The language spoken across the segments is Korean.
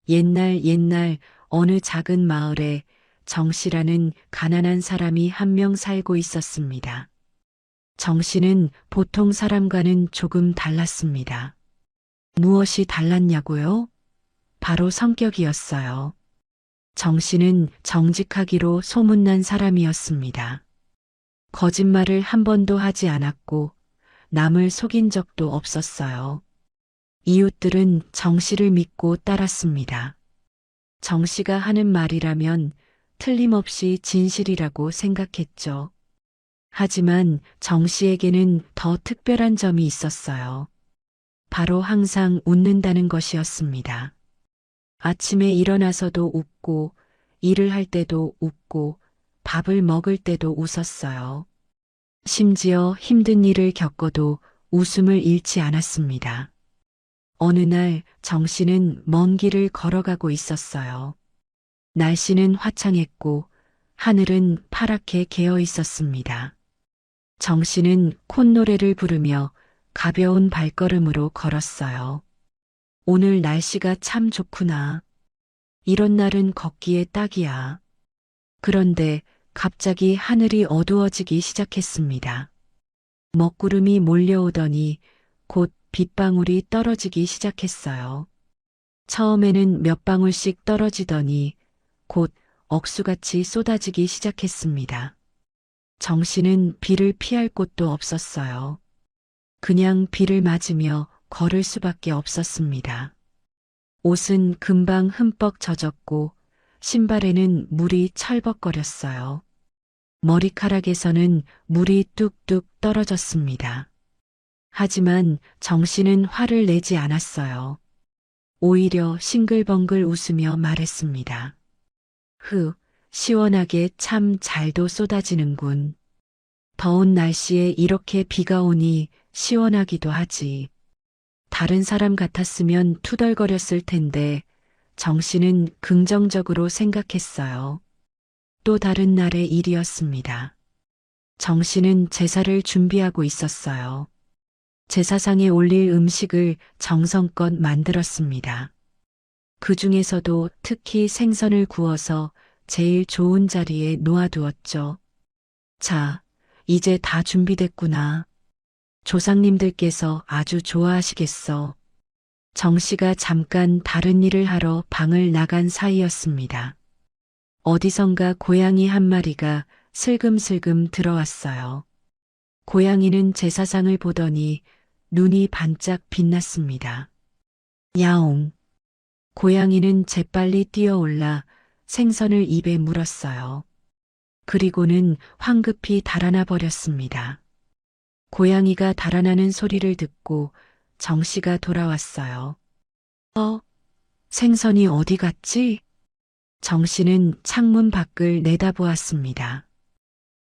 옛날 어느 작은 마을에 정씨라는 가난한 사람이 한 명 살고 있었습니다. 정씨는 보통 사람과는 조금 달랐습니다. 무엇이 달랐냐고요? 바로 성격이었어요. 정씨는 정직하기로 소문난 사람이었습니다. 거짓말을 한 번도 하지 않았고 남을 속인 적도 없었어요. 이웃들은 정씨를 믿고 따랐습니다. 정씨가 하는 말이라면 틀림없이 진실이라고 생각했죠. 하지만 정씨에게는 더 특별한 점이 있었어요. 바로 항상 웃는다는 것이었습니다. 아침에 일어나서도 웃고, 일을 할 때도 웃고, 밥을 먹을 때도 웃었어요. 심지어 힘든 일을 겪어도 웃음을 잃지 않았습니다. 어느 날 정씨는 먼 길을 걸어가고 있었어요. 날씨는 화창했고 하늘은 파랗게 개어 있었습니다. 정씨는 콧노래를 부르며 가벼운 발걸음으로 걸었어요. 오늘 날씨가 참 좋구나. 이런 날은 걷기에 딱이야. 그런데 갑자기 하늘이 어두워지기 시작했습니다. 먹구름이 몰려오더니 곧 빗방울이 떨어지기 시작했어요. 처음에는 몇 방울씩 떨어지더니 곧 억수같이 쏟아지기 시작했습니다. 정씨는 비를 피할 곳도 없었어요. 그냥 비를 맞으며 걸을 수밖에 없었습니다. 옷은 금방 흠뻑 젖었고 신발에는 물이 철벅거렸어요. 머리카락에서는 물이 뚝뚝 떨어졌습니다. 하지만 정씨는 화를 내지 않았어요. 오히려 싱글벙글 웃으며 말했습니다. 시원하게 참 잘도 쏟아지는군. 더운 날씨에 이렇게 비가 오니 시원하기도 하지. 다른 사람 같았으면 투덜거렸을 텐데 정씨는 긍정적으로 생각했어요. 또 다른 날의 일이었습니다. 정씨는 제사를 준비하고 있었어요. 제사상에 올릴 음식을 정성껏 만들었습니다. 그 중에서도 특히 생선을 구워서 제일 좋은 자리에 놓아두었죠. 자, 이제 다 준비됐구나. 조상님들께서 아주 좋아하시겠어. 정씨가 잠깐 다른 일을 하러 방을 나간 사이였습니다. 어디선가 고양이 한 마리가 슬금슬금 들어왔어요. 고양이는 제사상을 보더니 눈이 반짝 빛났습니다. 야옹. 고양이는 재빨리 뛰어올라 생선을 입에 물었어요. 그리고는 황급히 달아나 버렸습니다. 고양이가 달아나는 소리를 듣고 정씨가 돌아왔어요. 생선이 어디 갔지? 정씨는 창문 밖을 내다보았습니다.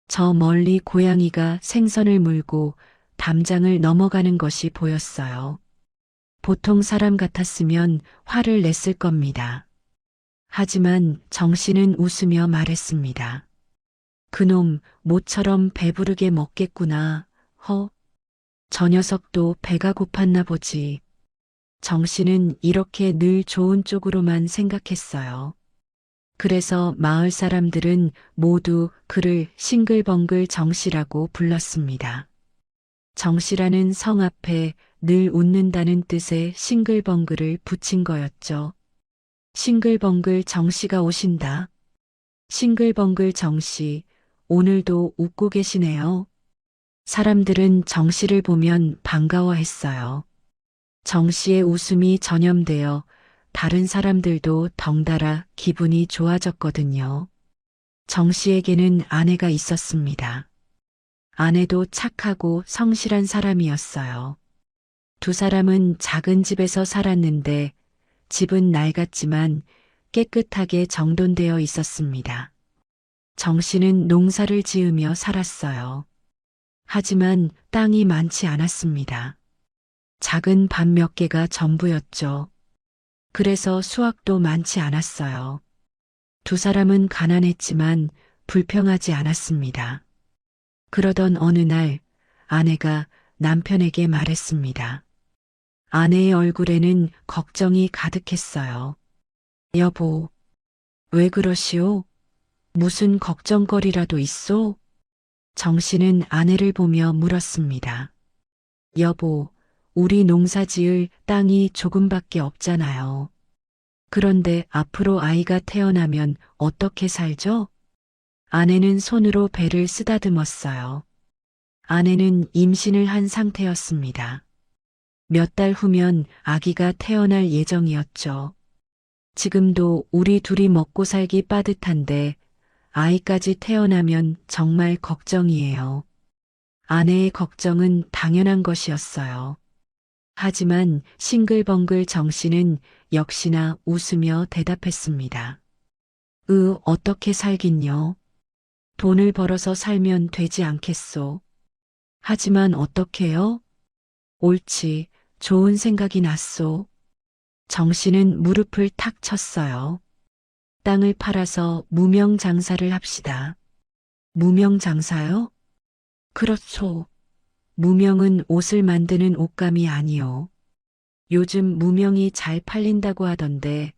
저 멀리 고양이가 생선을 물고 담장을 넘어가는 것이 보였어요. 보통 사람 같았으면 화를 냈을 겁니다. 하지만 정씨는 웃으며 말했습니다. 그놈 모처럼 배부르게 먹겠구나. 저 녀석도 배가 고팠나 보지. 정씨는 이렇게 늘 좋은 쪽으로만 생각했어요. 그래서 마을 사람들은 모두 그를 싱글벙글 정씨라고 불렀습니다. 정씨라는 성 앞에 늘 웃는다는 뜻의 싱글벙글을 붙인 거였죠. 싱글벙글 정씨가 오신다. 싱글벙글 정씨, 오늘도 웃고 계시네요. 사람들은 정씨를 보면 반가워했어요. 정씨의 웃음이 전염되어 다른 사람들도 덩달아 기분이 좋아졌거든요. 정씨에게는 아내가 있었습니다. 아내도 착하고 성실한 사람이었어요. 두 사람은 작은 집에서 살았는데 집은 낡았지만 깨끗하게 정돈되어 있었습니다. 정씨는 농사를 지으며 살았어요. 하지만 땅이 많지 않았습니다. 작은 밭 몇 개가 전부였죠. 그래서 수확도 많지 않았어요. 두 사람은 가난했지만 불평하지 않았습니다. 그러던 어느 날 아내가 남편에게 말했습니다. 아내의 얼굴에는 걱정이 가득했어요. 여보, 왜 그러시오? 무슨 걱정거리라도 있소? 정씨는 아내를 보며 물었습니다. 여보, 우리 농사 지을 땅이 조금밖에 없잖아요. 그런데 앞으로 아이가 태어나면 어떻게 살죠? 아내는 손으로 배를 쓰다듬었어요. 아내는 임신을 한 상태였습니다. 몇 달 후면 아기가 태어날 예정이었죠. 지금도 우리 둘이 먹고 살기 빠듯한데 아이까지 태어나면 정말 걱정이에요. 아내의 걱정은 당연한 것이었어요. 하지만 싱글벙글 정씨는 역시나 웃으며 대답했습니다. 어떻게 살긴요? 돈을 벌어서 살면 되지 않겠소. 하지만 어떻게요? 옳지, 좋은 생각이 났소. 정씨는 무릎을 탁 쳤어요. 땅을 팔아서 무명 장사를 합시다. 무명 장사요? 그렇소. 무명은 옷을 만드는 옷감이 아니요. 요즘 무명이 잘 팔린다고 하던데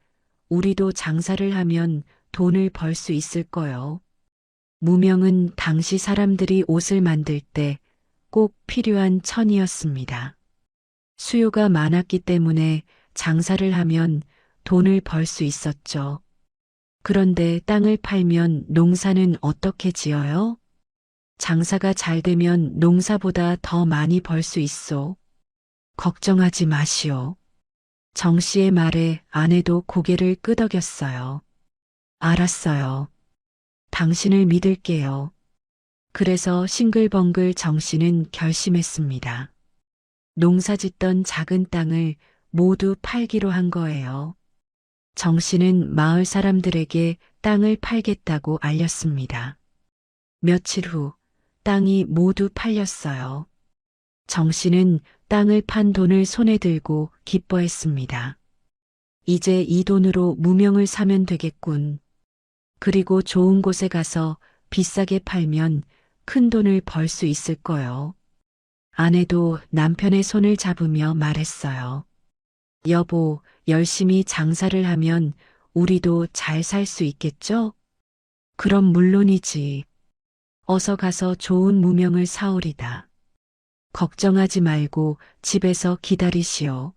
우리도 장사를 하면 돈을 벌 수 있을 거요. 무명은 당시 사람들이 옷을 만들 때 꼭 필요한 천이었습니다. 수요가 많았기 때문에 장사를 하면 돈을 벌 수 있었죠. 그런데 땅을 팔면 농사는 어떻게 지어요? 장사가 잘 되면 농사보다 더 많이 벌 수 있어. 걱정하지 마시오. 정 씨의 말에 아내도 고개를 끄덕였어요. 알았어요. 당신을 믿을게요. 그래서 싱글벙글 정 씨는 결심했습니다. 농사짓던 작은 땅을 모두 팔기로 한 거예요. 정 씨는 마을 사람들에게 땅을 팔겠다고 알렸습니다. 며칠 후 땅이 모두 팔렸어요. 정 씨는 땅을 판 돈을 손에 들고 기뻐했습니다. 이제 이 돈으로 무명을 사면 되겠군. 그리고 좋은 곳에 가서 비싸게 팔면 큰 돈을 벌 수 있을 거요. 아내도 남편의 손을 잡으며 말했어요. 여보, 열심히 장사를 하면 우리도 잘 살 수 있겠죠? 그럼 물론이지. 어서 가서 좋은 무명을 사오리다. 걱정하지 말고 집에서 기다리시오.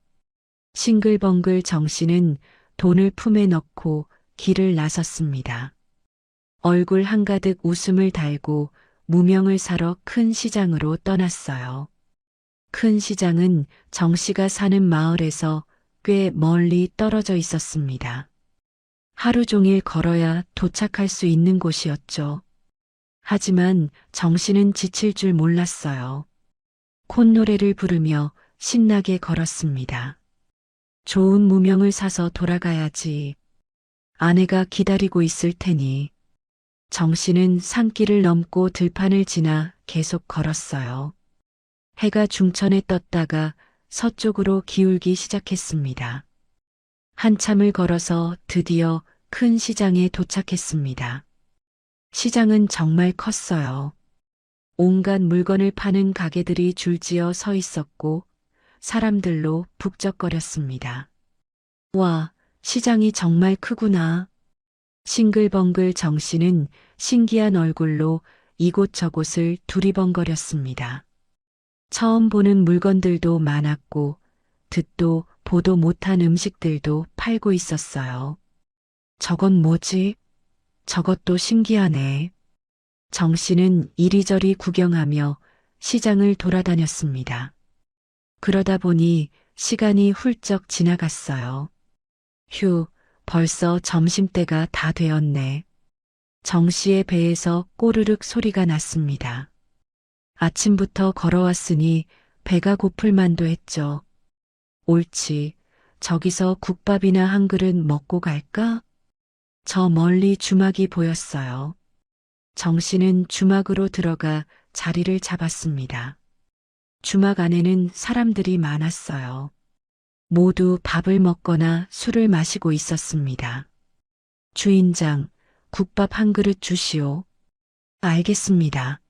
싱글벙글 정씨는 돈을 품에 넣고 길을 나섰습니다. 얼굴 한가득 웃음을 달고 무명을 사러 큰 시장으로 떠났어요. 큰 시장은 정씨가 사는 마을에서 꽤 멀리 떨어져 있었습니다. 하루 종일 걸어야 도착할 수 있는 곳이었죠. 하지만 정씨는 지칠 줄 몰랐어요. 콧노래를 부르며 신나게 걸었습니다. 좋은 무명을 사서 돌아가야지. 아내가 기다리고 있을 테니. 정씨는 산길을 넘고 들판을 지나 계속 걸었어요. 해가 중천에 떴다가 서쪽으로 기울기 시작했습니다. 한참을 걸어서 드디어 큰 시장에 도착했습니다. 시장은 정말 컸어요. 온갖 물건을 파는 가게들이 줄지어 서 있었고 사람들로 북적거렸습니다. 와, 시장이 정말 크구나. 싱글벙글 정씨는 신기한 얼굴로 이곳저곳을 두리번거렸습니다. 처음 보는 물건들도 많았고 듣도 보도 못한 음식들도 팔고 있었어요. 저건 뭐지? 저것도 신기하네. 정씨는 이리저리 구경하며 시장을 돌아다녔습니다. 그러다 보니 시간이 훌쩍 지나갔어요. 휴, 벌써 점심때가 다 되었네. 정씨의 배에서 꼬르륵 소리가 났습니다. 아침부터 걸어왔으니 배가 고플 만도 했죠. 옳지, 저기서 국밥이나 한 그릇 먹고 갈까? 저 멀리 주막이 보였어요. 정씨는 주막으로 들어가 자리를 잡았습니다. 주막 안에는 사람들이 많았어요. 모두 밥을 먹거나 술을 마시고 있었습니다. 주인장, 국밥 한 그릇 주시오. 알겠습니다.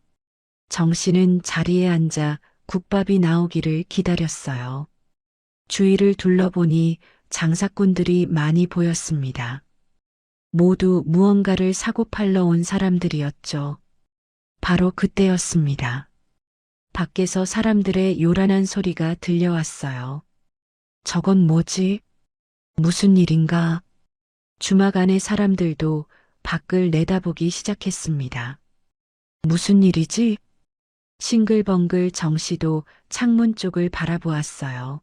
정씨는 자리에 앉아 국밥이 나오기를 기다렸어요. 주위를 둘러보니 장사꾼들이 많이 보였습니다. 모두 무언가를 사고 팔러 온 사람들이었죠. 바로 그때였습니다. 밖에서 사람들의 요란한 소리가 들려왔어요. 저건 뭐지? 무슨 일인가? 주막 안의 사람들도 밖을 내다보기 시작했습니다. 무슨 일이지? 싱글벙글 정씨도 창문 쪽을 바라보았어요.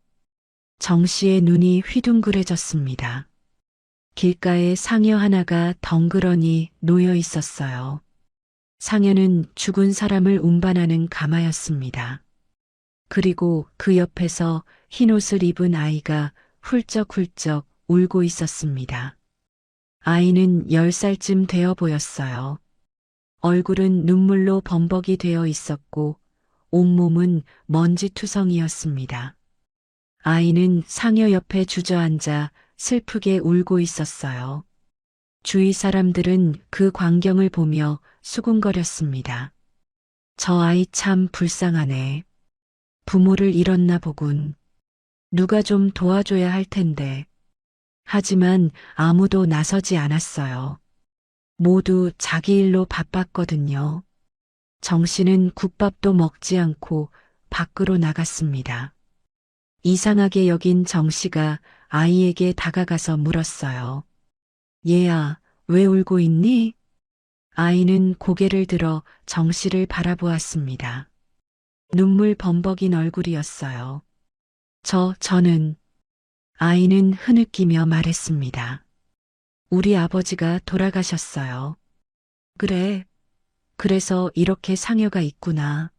정씨의 눈이 휘둥그레졌습니다. 길가에 상여 하나가 덩그러니 놓여 있었어요. 상여는 죽은 사람을 운반하는 가마였습니다. 그리고 그 옆에서 흰옷을 입은 아이가 훌쩍훌쩍 울고 있었습니다. 아이는 10살쯤 되어 보였어요. 얼굴은 눈물로 범벅이 되어 있었고 온몸은 먼지투성이었습니다. 아이는 상여 옆에 주저앉아 슬프게 울고 있었어요. 주위 사람들은 그 광경을 보며 수군거렸습니다. 저 아이 참 불쌍하네. 부모를 잃었나 보군. 누가 좀 도와줘야 할 텐데. 하지만 아무도 나서지 않았어요. 모두 자기 일로 바빴거든요. 정 씨는 국밥도 먹지 않고 밖으로 나갔습니다. 이상하게 여긴 정 씨가 아이에게 다가가서 물었어요. 얘야, 왜 울고 있니? 아이는 고개를 들어 정 씨를 바라보았습니다. 눈물 범벅인 얼굴이었어요. 저는 아이는 흐느끼며 말했습니다. 우리 아버지가 돌아가셨어요. 그래. 그래서 이렇게 상여가 있구나.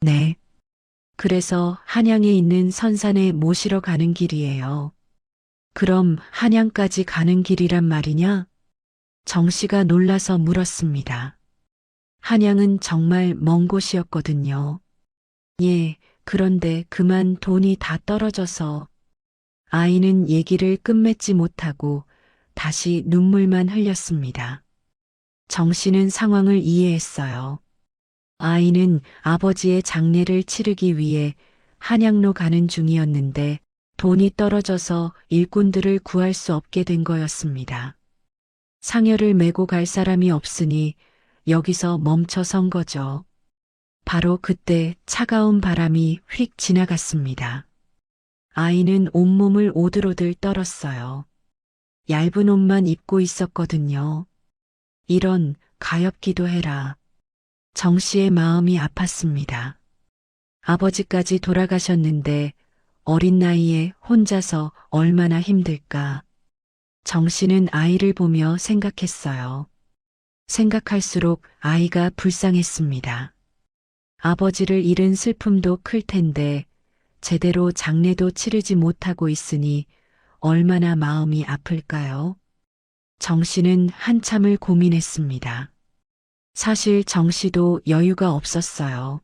네. 그래서 한양에 있는 선산에 모시러 가는 길이에요. 그럼 한양까지 가는 길이란 말이냐? 정 씨가 놀라서 물었습니다. 한양은 정말 먼 곳이었거든요. 예, 그런데 그만 돈이 다 떨어져서 아이는 얘기를 끝맺지 못하고 다시 눈물만 흘렸습니다. 정 씨는 상황을 이해했어요. 아이는 아버지의 장례를 치르기 위해 한양로 가는 중이었는데 돈이 떨어져서 일꾼들을 구할 수 없게 된 거였습니다. 상여를 메고 갈 사람이 없으니 여기서 멈춰 선 거죠. 바로 그때 차가운 바람이 휙 지나갔습니다. 아이는 온몸을 오들오들 떨었어요. 얇은 옷만 입고 있었거든요. 이런 가엾기도 해라. 정 씨의 마음이 아팠습니다. 아버지까지 돌아가셨는데 어린 나이에 혼자서 얼마나 힘들까. 정 씨는 아이를 보며 생각했어요. 생각할수록 아이가 불쌍했습니다. 아버지를 잃은 슬픔도 클 텐데 제대로 장례도 치르지 못하고 있으니 얼마나 마음이 아플까요? 정 씨는 한참을 고민했습니다. 사실 정 씨도 여유가 없었어요.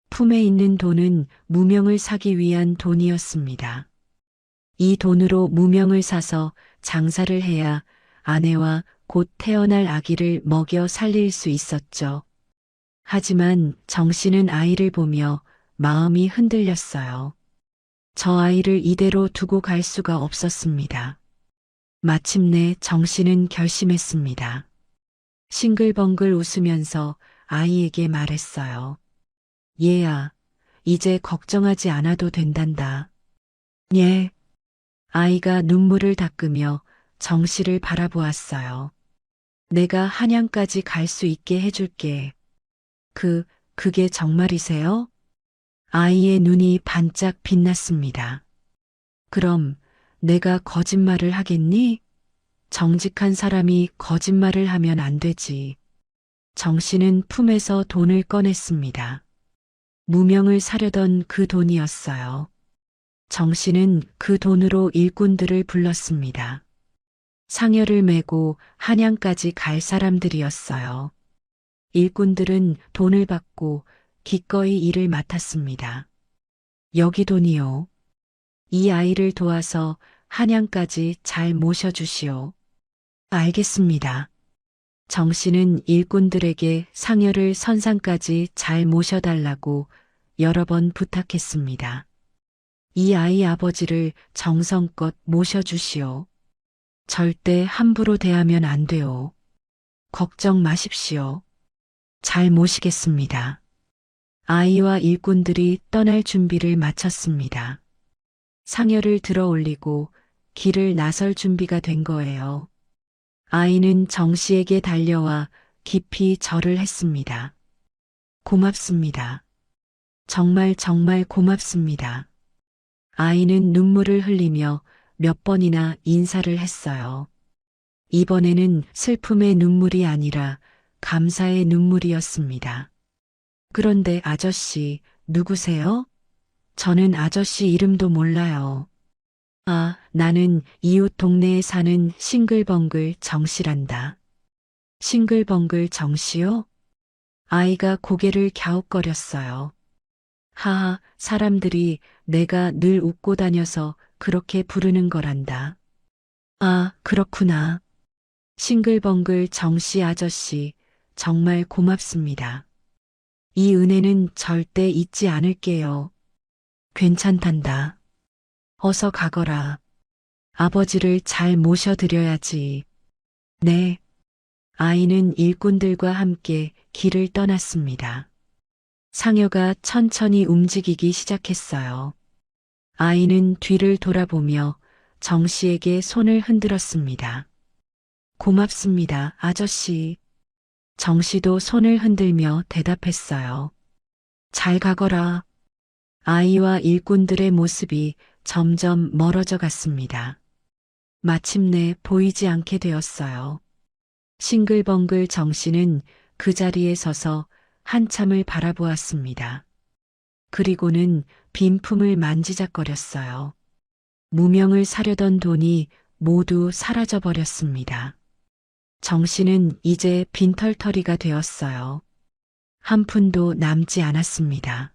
품에 있는 돈은 무명을 사기 위한 돈이었습니다. 이 돈으로 무명을 사서 장사를 해야 아내와 곧 태어날 아기를 먹여 살릴 수 있었죠. 하지만 정 씨는 아이를 보며 마음이 흔들렸어요. 저 아이를 이대로 두고 갈 수가 없었습니다. 마침내 정 씨는 결심했습니다. 싱글벙글 웃으면서 아이에게 말했어요. 얘야, 이제 걱정하지 않아도 된단다. 예. 아이가 눈물을 닦으며 정 씨를 바라보았어요. 내가 한양까지 갈 수 있게 해줄게. 그게 정말이세요? 아이의 눈이 반짝 빛났습니다. 그럼 내가 거짓말을 하겠니? 정직한 사람이 거짓말을 하면 안 되지. 정 씨는 품에서 돈을 꺼냈습니다. 무명을 사려던 그 돈이었어요. 정 씨는 그 돈으로 일꾼들을 불렀습니다. 상여를 메고 한양까지 갈 사람들이었어요. 일꾼들은 돈을 받고 기꺼이 일을 맡았습니다. 여기 돈이요. 이 아이를 도와서 한양까지 잘 모셔주시오. 알겠습니다. 정 씨는 일꾼들에게 상여를 선산까지 잘 모셔달라고 여러 번 부탁했습니다. 이 아이 아버지를 정성껏 모셔주시오. 절대 함부로 대하면 안 돼요. 걱정 마십시오. 잘 모시겠습니다. 아이와 일꾼들이 떠날 준비를 마쳤습니다. 상여를 들어 올리고 길을 나설 준비가 된 거예요. 아이는 정 씨에게 달려와 깊이 절을 했습니다. 고맙습니다. 정말 정말 고맙습니다. 아이는 눈물을 흘리며 몇 번이나 인사를 했어요. 이번에는 슬픔의 눈물이 아니라 감사의 눈물이었습니다. 그런데 아저씨, 누구세요? 저는 아저씨 이름도 몰라요. 아, 나는 이웃 동네에 사는 싱글벙글 정씨란다. 싱글벙글 정씨요? 아이가 고개를 갸웃거렸어요. 하하, 사람들이 내가 늘 웃고 다녀서 그렇게 부르는 거란다. 아, 그렇구나. 싱글벙글 정씨 아저씨, 정말 고맙습니다. 이 은혜는 절대 잊지 않을게요. 괜찮단다. 어서 가거라. 아버지를 잘 모셔드려야지. 네. 아이는 일꾼들과 함께 길을 떠났습니다. 상여가 천천히 움직이기 시작했어요. 아이는 뒤를 돌아보며 정 씨에게 손을 흔들었습니다. 고맙습니다, 아저씨. 정 씨도 손을 흔들며 대답했어요. 잘 가거라. 아이와 일꾼들의 모습이 점점 멀어져 갔습니다. 마침내 보이지 않게 되었어요. 싱글벙글 정 씨는 그 자리에 서서 한참을 바라보았습니다. 그리고는 빈품을 만지작거렸어요. 무명을 사려던 돈이 모두 사라져 버렸습니다. 정 씨는 이제 빈털터리가 되었어요. 한 푼도 남지 않았습니다.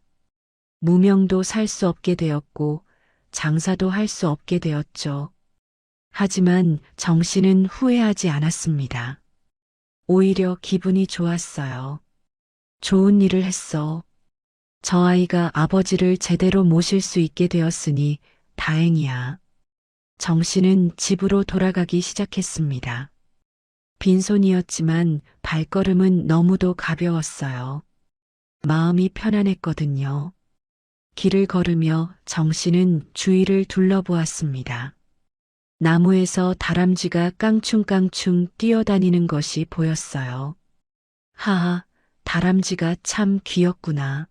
무명도 살 수 없게 되었고 장사도 할 수 없게 되었죠. 하지만 정 씨는 후회하지 않았습니다. 오히려 기분이 좋았어요. 좋은 일을 했어. 저 아이가 아버지를 제대로 모실 수 있게 되었으니 다행이야. 정 씨는 집으로 돌아가기 시작했습니다. 빈손이었지만 발걸음은 너무도 가벼웠어요. 마음이 편안했거든요. 길을 걸으며 정 씨는 주위를 둘러보았습니다. 나무에서 다람쥐가 깡충깡충 뛰어다니는 것이 보였어요. 하하, 다람쥐가 참 귀엽구나.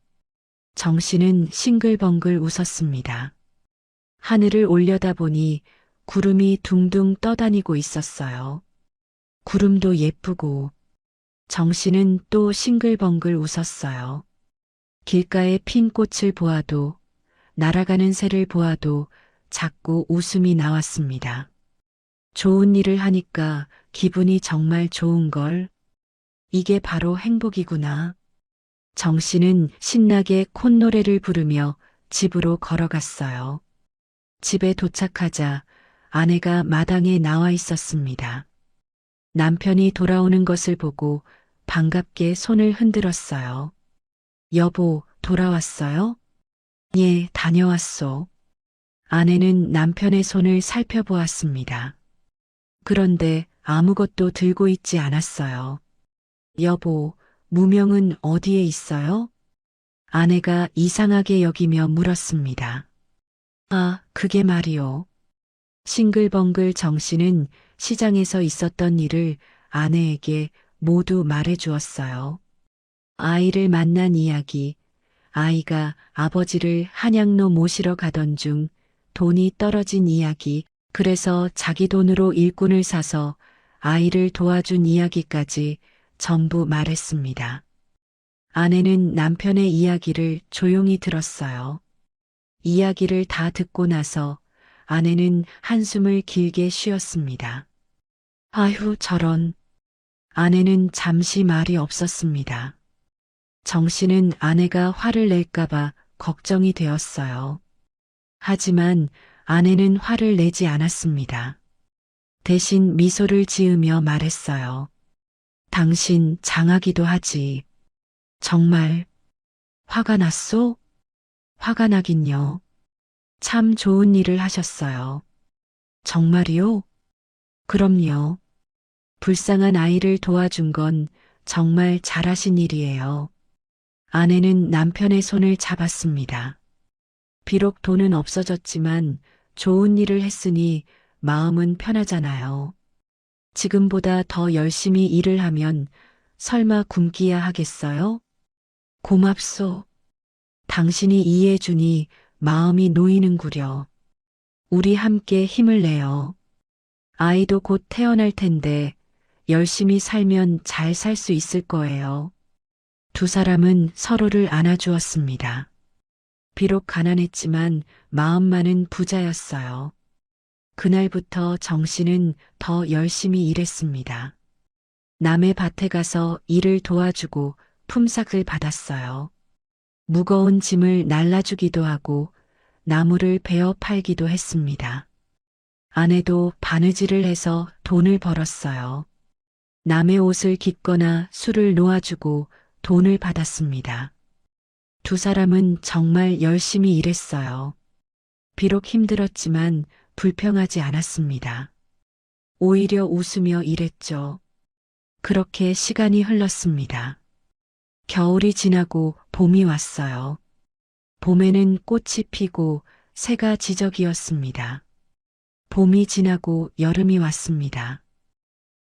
정 씨는 싱글벙글 웃었습니다. 하늘을 올려다보니 구름이 둥둥 떠다니고 있었어요. 구름도 예쁘고 정 씨는 또 싱글벙글 웃었어요. 길가에 핀 꽃을 보아도 날아가는 새를 보아도 자꾸 웃음이 나왔습니다. 좋은 일을 하니까 기분이 정말 좋은걸. 이게 바로 행복이구나. 정 씨는 신나게 콧노래를 부르며 집으로 걸어갔어요. 집에 도착하자 아내가 마당에 나와 있었습니다. 남편이 돌아오는 것을 보고 반갑게 손을 흔들었어요. 여보, 돌아왔어요? 예, 다녀왔소. 아내는 남편의 손을 살펴보았습니다. 그런데 아무것도 들고 있지 않았어요. 여보, 무명은 어디에 있어요? 아내가 이상하게 여기며 물었습니다. 아, 그게 말이요. 싱글벙글 정 씨는 시장에서 있었던 일을 아내에게 모두 말해 주었어요. 아이를 만난 이야기, 아이가 아버지를 한양로 모시러 가던 중 돈이 떨어진 이야기, 그래서 자기 돈으로 일꾼을 사서 아이를 도와준 이야기까지 전부 말했습니다. 아내는 남편의 이야기를 조용히 들었어요. 이야기를 다 듣고 나서 아내는 한숨을 길게 쉬었습니다. 아휴, 저런. 아내는 잠시 말이 없었습니다. 정 씨는 아내가 화를 낼까봐 걱정이 되었어요. 하지만 아내는 화를 내지 않았습니다. 대신 미소를 지으며 말했어요. 당신 장하기도 하지. 정말 화가 났소? 화가 나긴요. 참 좋은 일을 하셨어요. 정말이요? 그럼요. 불쌍한 아이를 도와준 건 정말 잘하신 일이에요. 아내는 남편의 손을 잡았습니다. 비록 돈은 없어졌지만 좋은 일을 했으니 마음은 편하잖아요. 지금보다 더 열심히 일을 하면 설마 굶기야 하겠어요? 고맙소. 당신이 이해해주니 마음이 놓이는구려. 우리 함께 힘을 내요. 아이도 곧 태어날 텐데 열심히 살면 잘 살 수 있을 거예요. 두 사람은 서로를 안아주었습니다. 비록 가난했지만 마음만은 부자였어요. 그날부터 정 씨는 더 열심히 일했습니다. 남의 밭에 가서 일을 도와주고 품삯을 받았어요. 무거운 짐을 날라주기도 하고 나무를 베어 팔기도 했습니다. 아내도 바느질을 해서 돈을 벌었어요. 남의 옷을 깃거나 술을 놓아주고 돈을 받았습니다. 두 사람은 정말 열심히 일했어요. 비록 힘들었지만 불평하지 않았습니다. 오히려 웃으며 일했죠. 그렇게 시간이 흘렀습니다. 겨울이 지나고 봄이 왔어요. 봄에는 꽃이 피고 새가 지저귀었습니다. 봄이 지나고 여름이 왔습니다.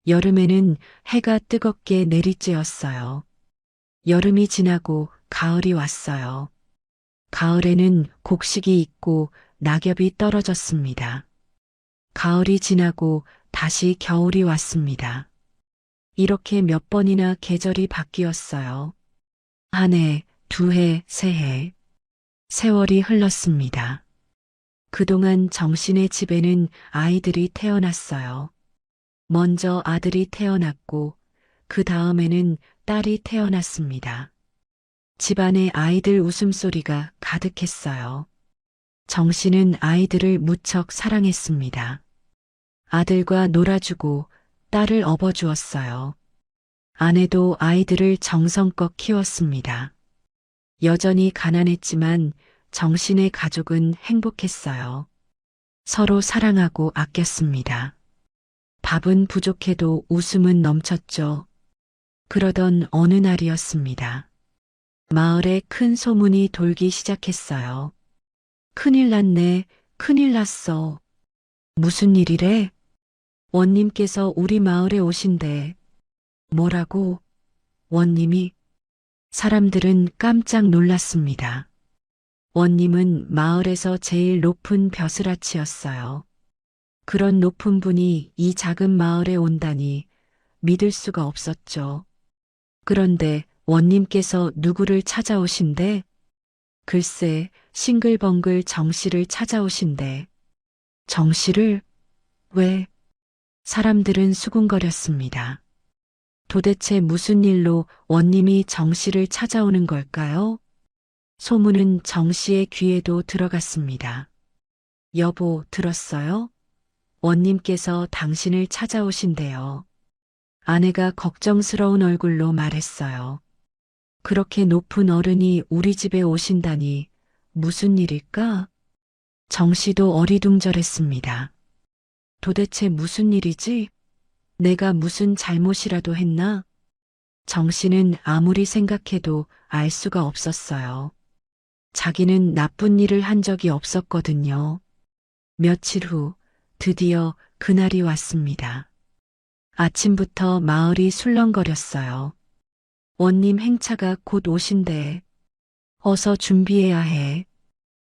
여름에는 해가 뜨겁게 내리쬐었어요. 여름이 지나고 가을이 왔어요. 가을에는 곡식이 익고 낙엽이 떨어졌습니다. 가을이 지나고 다시 겨울이 왔습니다. 이렇게 몇 번이나 계절이 바뀌었어요. 한 해, 두 해, 세 해. 세월이 흘렀습니다. 그동안 정신의 집에는 아이들이 태어났어요. 먼저 아들이 태어났고 그 다음에는 딸이 태어났습니다. 집안에 아이들 웃음소리가 가득했어요. 정씨는 아이들을 무척 사랑했습니다. 아들과 놀아주고 딸을 업어주었어요. 아내도 아이들을 정성껏 키웠습니다. 여전히 가난했지만 정신의 가족은 행복했어요. 서로 사랑하고 아꼈습니다. 밥은 부족해도 웃음은 넘쳤죠. 그러던 어느 날이었습니다. 마을에 큰 소문이 돌기 시작했어요. 큰일 났네, 큰일 났어. 무슨 일이래? 원님께서 우리 마을에 오신대. 뭐라고? 원님이? 사람들은 깜짝 놀랐습니다. 원님은 마을에서 제일 높은 벼슬아치였어요. 그런 높은 분이 이 작은 마을에 온다니 믿을 수가 없었죠. 그런데 원님께서 누구를 찾아오신대? 글쎄, 싱글벙글 정씨를 찾아오신대. 정씨를? 왜? 사람들은 수군거렸습니다. 도대체 무슨 일로 원님이 정씨를 찾아오는 걸까요? 소문은 정씨의 귀에도 들어갔습니다. 여보, 들었어요? 원님께서 당신을 찾아오신대요. 아내가 걱정스러운 얼굴로 말했어요. 그렇게 높은 어른이 우리 집에 오신다니 무슨 일일까? 정씨도 어리둥절했습니다. 도대체 무슨 일이지? 내가 무슨 잘못이라도 했나? 정씨는 아무리 생각해도 알 수가 없었어요. 자기는 나쁜 일을 한 적이 없었거든요. 며칠 후 드디어 그날이 왔습니다. 아침부터 마을이 술렁거렸어요. 원님 행차가 곧 오신대. 어서 준비해야 해.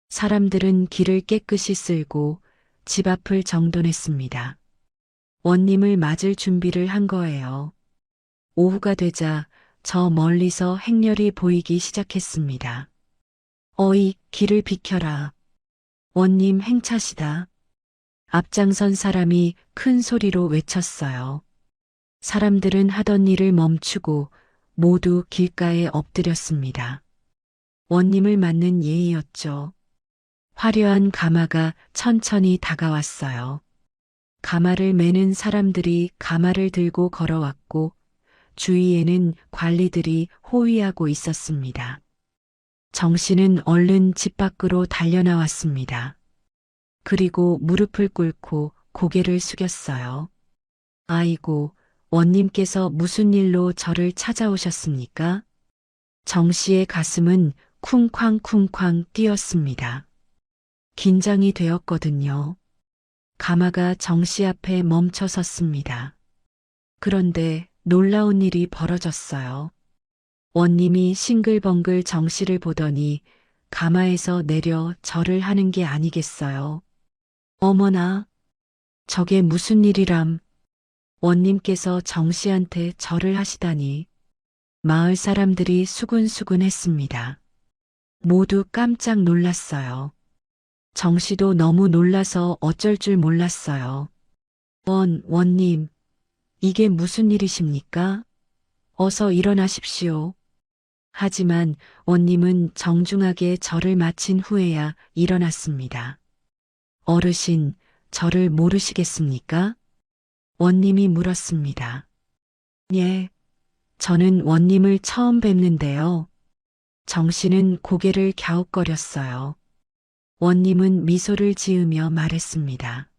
사람들은 길을 깨끗이 쓸고 집 앞을 정돈했습니다. 원님을 맞을 준비를 한 거예요. 오후가 되자 저 멀리서 행렬이 보이기 시작했습니다. 어이, 길을 비켜라. 원님 행차시다. 앞장선 사람이 큰 소리로 외쳤어요. 사람들은 하던 일을 멈추고 모두 길가에 엎드렸습니다. 원님을 맞는 예의였죠. 화려한 가마가 천천히 다가왔어요. 가마를 매는 사람들이 가마를 들고 걸어왔고 주위에는 관리들이 호위하고 있었습니다. 정씨는 얼른 집 밖으로 달려나왔습니다. 그리고 무릎을 꿇고 고개를 숙였어요. 아이고, 원님께서 무슨 일로 저를 찾아오셨습니까? 정 씨의 가슴은 쿵쾅쿵쾅 뛰었습니다. 긴장이 되었거든요. 가마가 정 씨 앞에 멈춰 섰습니다. 그런데 놀라운 일이 벌어졌어요. 원님이 싱글벙글 정 씨를 보더니 가마에서 내려 절을 하는 게 아니겠어요. 어머나, 저게 무슨 일이람. 원님께서 정 씨한테 절을 하시다니. 마을 사람들이 수군수군 했습니다. 모두 깜짝 놀랐어요. 정 씨도 너무 놀라서 어쩔 줄 몰랐어요. 원님, 이게 무슨 일이십니까? 어서 일어나십시오. 하지만 원님은 정중하게 절을 마친 후에야 일어났습니다. 어르신, 저를 모르시겠습니까? 원님이 물었습니다. 예, 저는 원님을 처음 뵙는데요. 정 씨는 고개를 갸웃거렸어요. 원님은 미소를 지으며 말했습니다.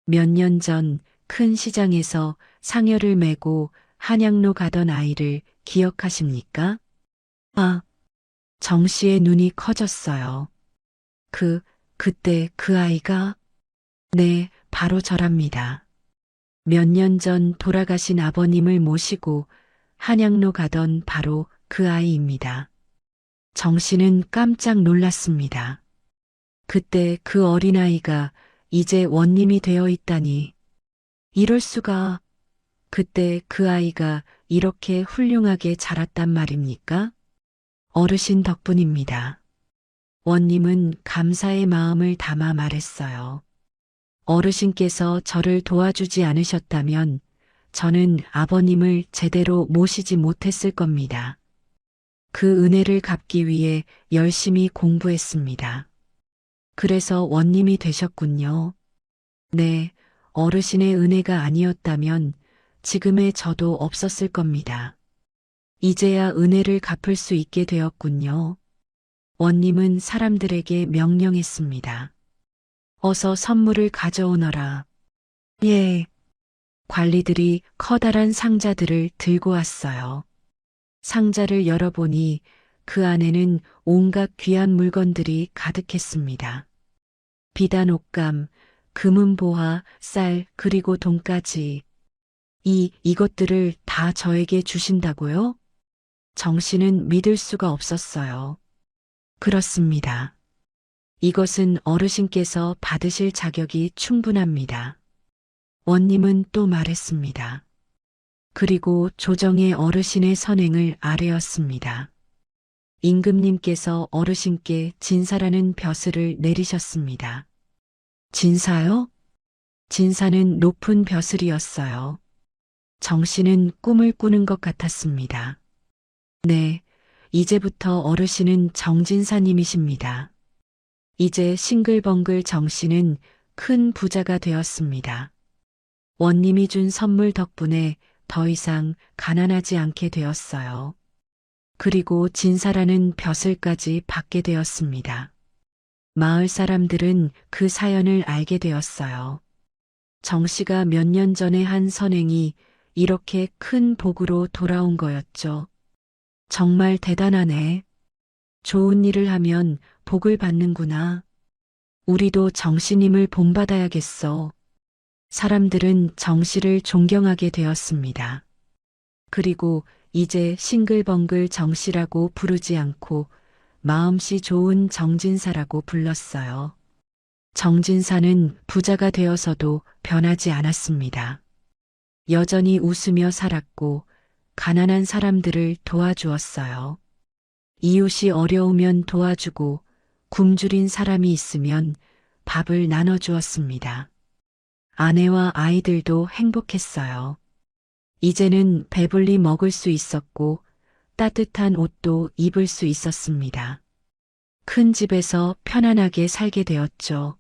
몇 년 전 큰 시장에서 상여를 메고 한양로 가던 아이를 기억하십니까? 아, 정 씨의 눈이 커졌어요. 그때 그 아이가? 네, 바로 저랍니다. 몇 년 전 돌아가신 아버님을 모시고 한양로 가던 바로 그 아이입니다. 정 씨는 깜짝 놀랐습니다. 그때 그 어린아이가 이제 원님이 되어 있다니. 이럴 수가. 그때 그 아이가 이렇게 훌륭하게 자랐단 말입니까? 어르신 덕분입니다. 원님은 감사의 마음을 담아 말했어요. 어르신께서 저를 도와주지 않으셨다면 저는 아버님을 제대로 모시지 못했을 겁니다. 그 은혜를 갚기 위해 열심히 공부했습니다. 그래서 원님이 되셨군요. 네, 어르신의 은혜가 아니었다면 지금의 저도 없었을 겁니다. 이제야 은혜를 갚을 수 있게 되었군요. 원님은 사람들에게 명령했습니다. 어서 선물을 가져오너라. 예. 관리들이 커다란 상자들을 들고 왔어요. 상자를 열어보니 그 안에는 온갖 귀한 물건들이 가득했습니다. 비단 옷감, 금은보화, 쌀, 그리고 돈까지. 이것들을 다 저에게 주신다고요? 정 씨는 믿을 수가 없었어요. 그렇습니다. 이것은 어르신께서 받으실 자격이 충분합니다. 원님은 또 말했습니다. 그리고 조정의 어르신의 선행을 아뢰었습니다. 임금님께서 어르신께 진사라는 벼슬을 내리셨습니다. 진사요? 진사는 높은 벼슬이었어요. 정 씨는 꿈을 꾸는 것 같았습니다. 네, 이제부터 어르신은 정진사님이십니다. 이제 싱글벙글 정 씨는 큰 부자가 되었습니다. 원님이 준 선물 덕분에 더 이상 가난하지 않게 되었어요. 그리고 진사라는 벼슬까지 받게 되었습니다. 마을 사람들은 그 사연을 알게 되었어요. 정 씨가 몇 년 전에 한 선행이 이렇게 큰 복으로 돌아온 거였죠. 정말 대단하네. 좋은 일을 하면 복을 받는구나. 우리도 정씨님을 본받아야겠어. 사람들은 정 씨를 존경하게 되었습니다. 그리고 이제 싱글벙글 정 씨라고 부르지 않고 마음씨 좋은 정진사라고 불렀어요. 정진사는 부자가 되어서도 변하지 않았습니다. 여전히 웃으며 살았고 가난한 사람들을 도와주었어요. 이웃이 어려우면 도와주고 굶주린 사람이 있으면 밥을 나눠주었습니다. 아내와 아이들도 행복했어요. 이제는 배불리 먹을 수 있었고 따뜻한 옷도 입을 수 있었습니다. 큰 집에서 편안하게 살게 되었죠.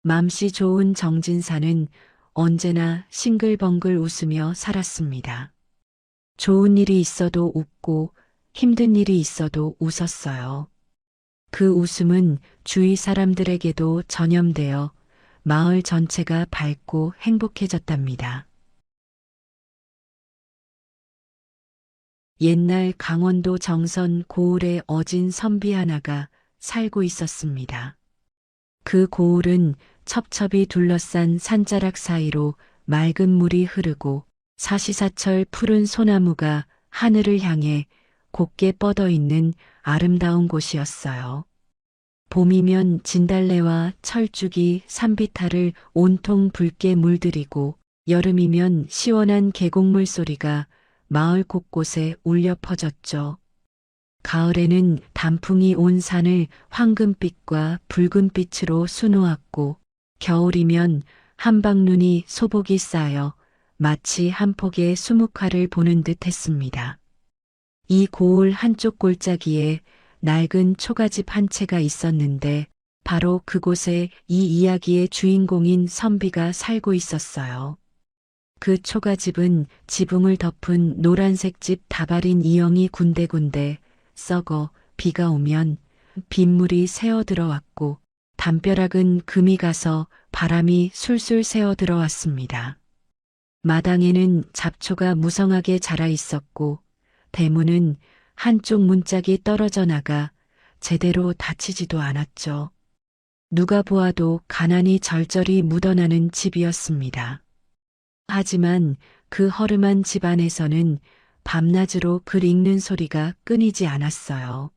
맘씨 좋은 정진사는 언제나 싱글벙글 웃으며 살았습니다. 좋은 일이 있어도 웃고 힘든 일이 있어도 웃었어요. 그 웃음은 주위 사람들에게도 전염되어 마을 전체가 밝고 행복해졌답니다. 옛날 강원도 정선 고을에 어진 선비 하나가 살고 있었습니다. 그 고을은 첩첩이 둘러싼 산자락 사이로 맑은 물이 흐르고 사시사철 푸른 소나무가 하늘을 향해 곱게 뻗어 있는 아름다운 곳이었어요. 봄이면 진달래와 철쭉이 산비탈을 온통 붉게 물들이고 여름이면 시원한 계곡물 소리가 마을 곳곳에 울려 퍼졌죠. 가을에는 단풍이 온 산을 황금빛과 붉은빛으로 수놓았고 겨울이면 한방눈이 소복이 쌓여 마치 한 폭의 수묵화를 보는 듯 했습니다. 이 고을 한쪽 골짜기에 낡은 초가집 한 채가 있었는데 바로 그곳에 이 이야기의 주인공인 선비가 살고 있었어요. 그 초가집은 지붕을 덮은 노란색 집 다발인 이영이 군데군데 썩어 비가 오면 빗물이 새어 들어왔고 담벼락은 금이 가서 바람이 술술 새어 들어왔습니다. 마당에는 잡초가 무성하게 자라 있었고 대문은 한쪽 문짝이 떨어져 나가 제대로 닫히지도 않았죠. 누가 보아도 가난이 절절히 묻어나는 집이었습니다. 하지만 그 허름한 집 안에서는 밤낮으로 글 읽는 소리가 끊이지 않았어요.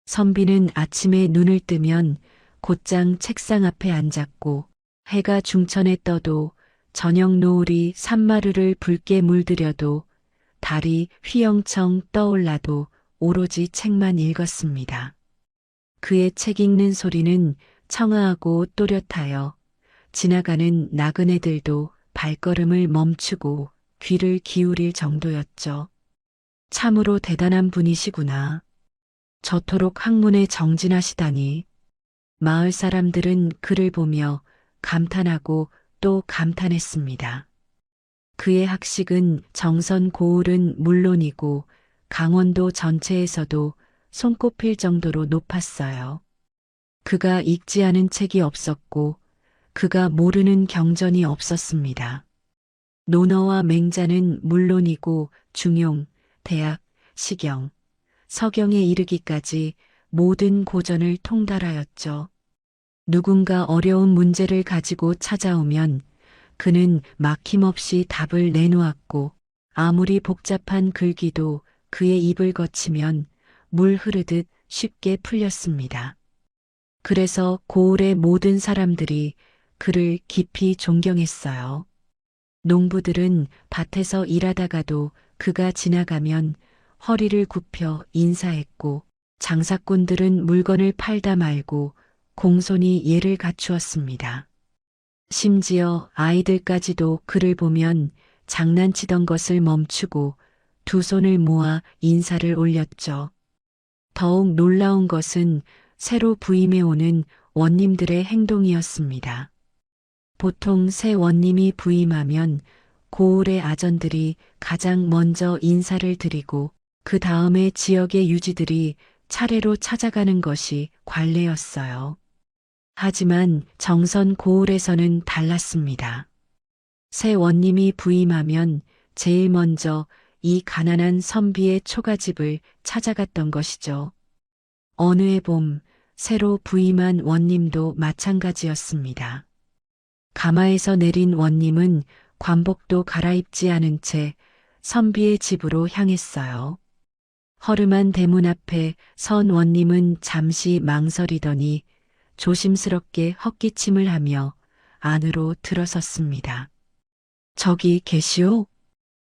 선비는 아침에 눈을 뜨면 곧장 책상 앞에 앉았고 해가 중천에 떠도 저녁 노을이 산마루를 붉게 물들여도 달이 휘영청 떠올라도 오로지 책만 읽었습니다. 그의 책 읽는 소리는 청아하고 또렷하여 지나가는 나그네들도 발걸음을 멈추고 귀를 기울일 정도였죠. 참으로 대단한 분이시구나. 저토록 학문에 정진하시다니. 마을 사람들은 그를 보며 감탄하고 또 감탄했습니다. 그의 학식은 정선 고을은 물론이고 강원도 전체에서도 손꼽힐 정도로 높았어요. 그가 읽지 않은 책이 없었고 그가 모르는 경전이 없었습니다. 논어와 맹자는 물론이고 중용, 대학, 시경, 서경에 이르기까지 모든 고전을 통달하였죠. 누군가 어려운 문제를 가지고 찾아오면 그는 막힘없이 답을 내놓았고 아무리 복잡한 글귀도 그의 입을 거치면 물 흐르듯 쉽게 풀렸습니다. 그래서 고을의 모든 사람들이 그를 깊이 존경했어요. 농부들은 밭에서 일하다가도 그가 지나가면 허리를 굽혀 인사했고 장사꾼들은 물건을 팔다 말고 공손히 예를 갖추었습니다. 심지어 아이들까지도 그를 보면 장난치던 것을 멈추고 두 손을 모아 인사를 올렸죠. 더욱 놀라운 것은 새로 부임해 오는 원님들의 행동이었습니다. 보통 새 원님이 부임하면 고을의 아전들이 가장 먼저 인사를 드리고 그 다음에 지역의 유지들이 차례로 찾아가는 것이 관례였어요. 하지만 정선 고을에서는 달랐습니다. 새 원님이 부임하면 제일 먼저 이 가난한 선비의 초가집을 찾아갔던 것이죠. 어느 해 봄 새로 부임한 원님도 마찬가지였습니다. 가마에서 내린 원님은 관복도 갈아입지 않은 채 선비의 집으로 향했어요. 허름한 대문 앞에 선 원님은 잠시 망설이더니 조심스럽게 헛기침을 하며 안으로 들어섰습니다. 저기 계시오?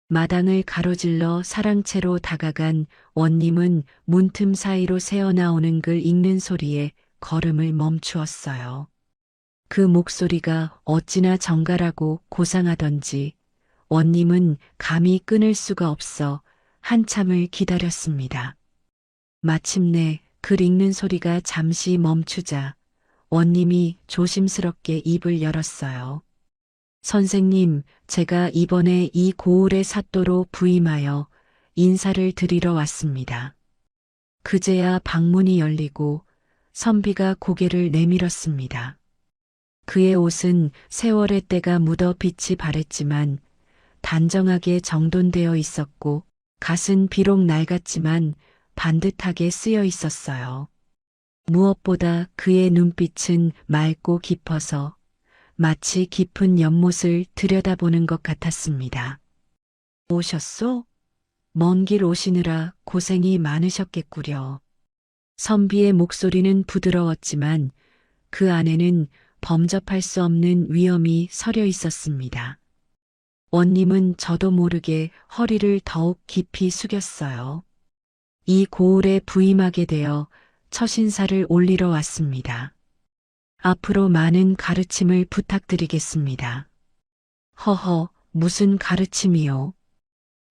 마당을 가로질러 사랑채로 다가간 원님은 문틈 사이로 새어나오는 글 읽는 소리에 걸음을 멈추었어요. 그 목소리가 어찌나 정갈하고 고상하던지 원님은 감히 끊을 수가 없어 한참을 기다렸습니다. 마침내 글 읽는 소리가 잠시 멈추자 원님이 조심스럽게 입을 열었어요. 선생님, 제가 이번에 이 고을의 사또로 부임하여 인사를 드리러 왔습니다. 그제야 방문이 열리고 선비가 고개를 내밀었습니다. 그의 옷은 세월의 때가 묻어 빛이 바랬지만 단정하게 정돈되어 있었고 갓은 비록 낡았지만 반듯하게 쓰여 있었어요. 무엇보다 그의 눈빛은 맑고 깊어서 마치 깊은 연못을 들여다보는 것 같았습니다. 오셨소? 먼 길 오시느라 고생이 많으셨겠구려. 선비의 목소리는 부드러웠지만 그 안에는 범접할 수 없는 위험이 서려 있었습니다. 원님은 저도 모르게 허리를 더욱 깊이 숙였어요. 이 고을에 부임하게 되어 처신사를 올리러 왔습니다. 앞으로 많은 가르침을 부탁드리겠습니다. 허허, 무슨 가르침이요?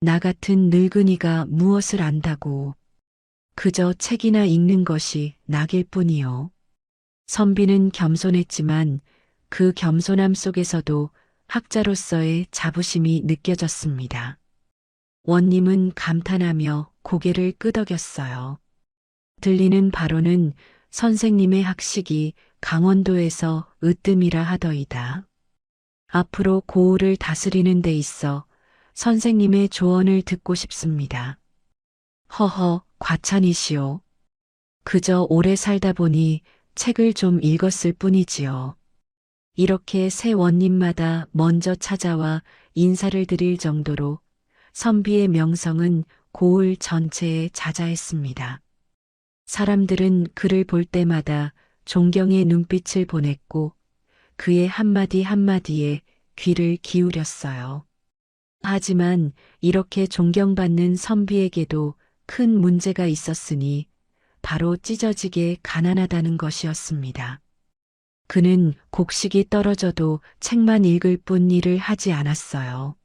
나 같은 늙은이가 무엇을 안다고. 그저 책이나 읽는 것이 낙일 뿐이요. 선비는 겸손했지만 그 겸손함 속에서도 학자로서의 자부심이 느껴졌습니다. 원님은 감탄하며 고개를 끄덕였어요. 들리는 바로는 선생님의 학식이 강원도에서 으뜸이라 하더이다. 앞으로 고을을 다스리는 데 있어 선생님의 조언을 듣고 싶습니다. 허허, 과찬이시오. 그저 오래 살다 보니 책을 좀 읽었을 뿐이지요. 이렇게 새 원님마다 먼저 찾아와 인사를 드릴 정도로 선비의 명성은 고을 전체에 자자했습니다. 사람들은 그를 볼 때마다 존경의 눈빛을 보냈고 그의 한마디 한마디에 귀를 기울였어요. 하지만 이렇게 존경받는 선비에게도 큰 문제가 있었으니 바로 찢어지게 가난하다는 것이었습니다. 그는 곡식이 떨어져도 책만 읽을 뿐 일을 하지 않았어요.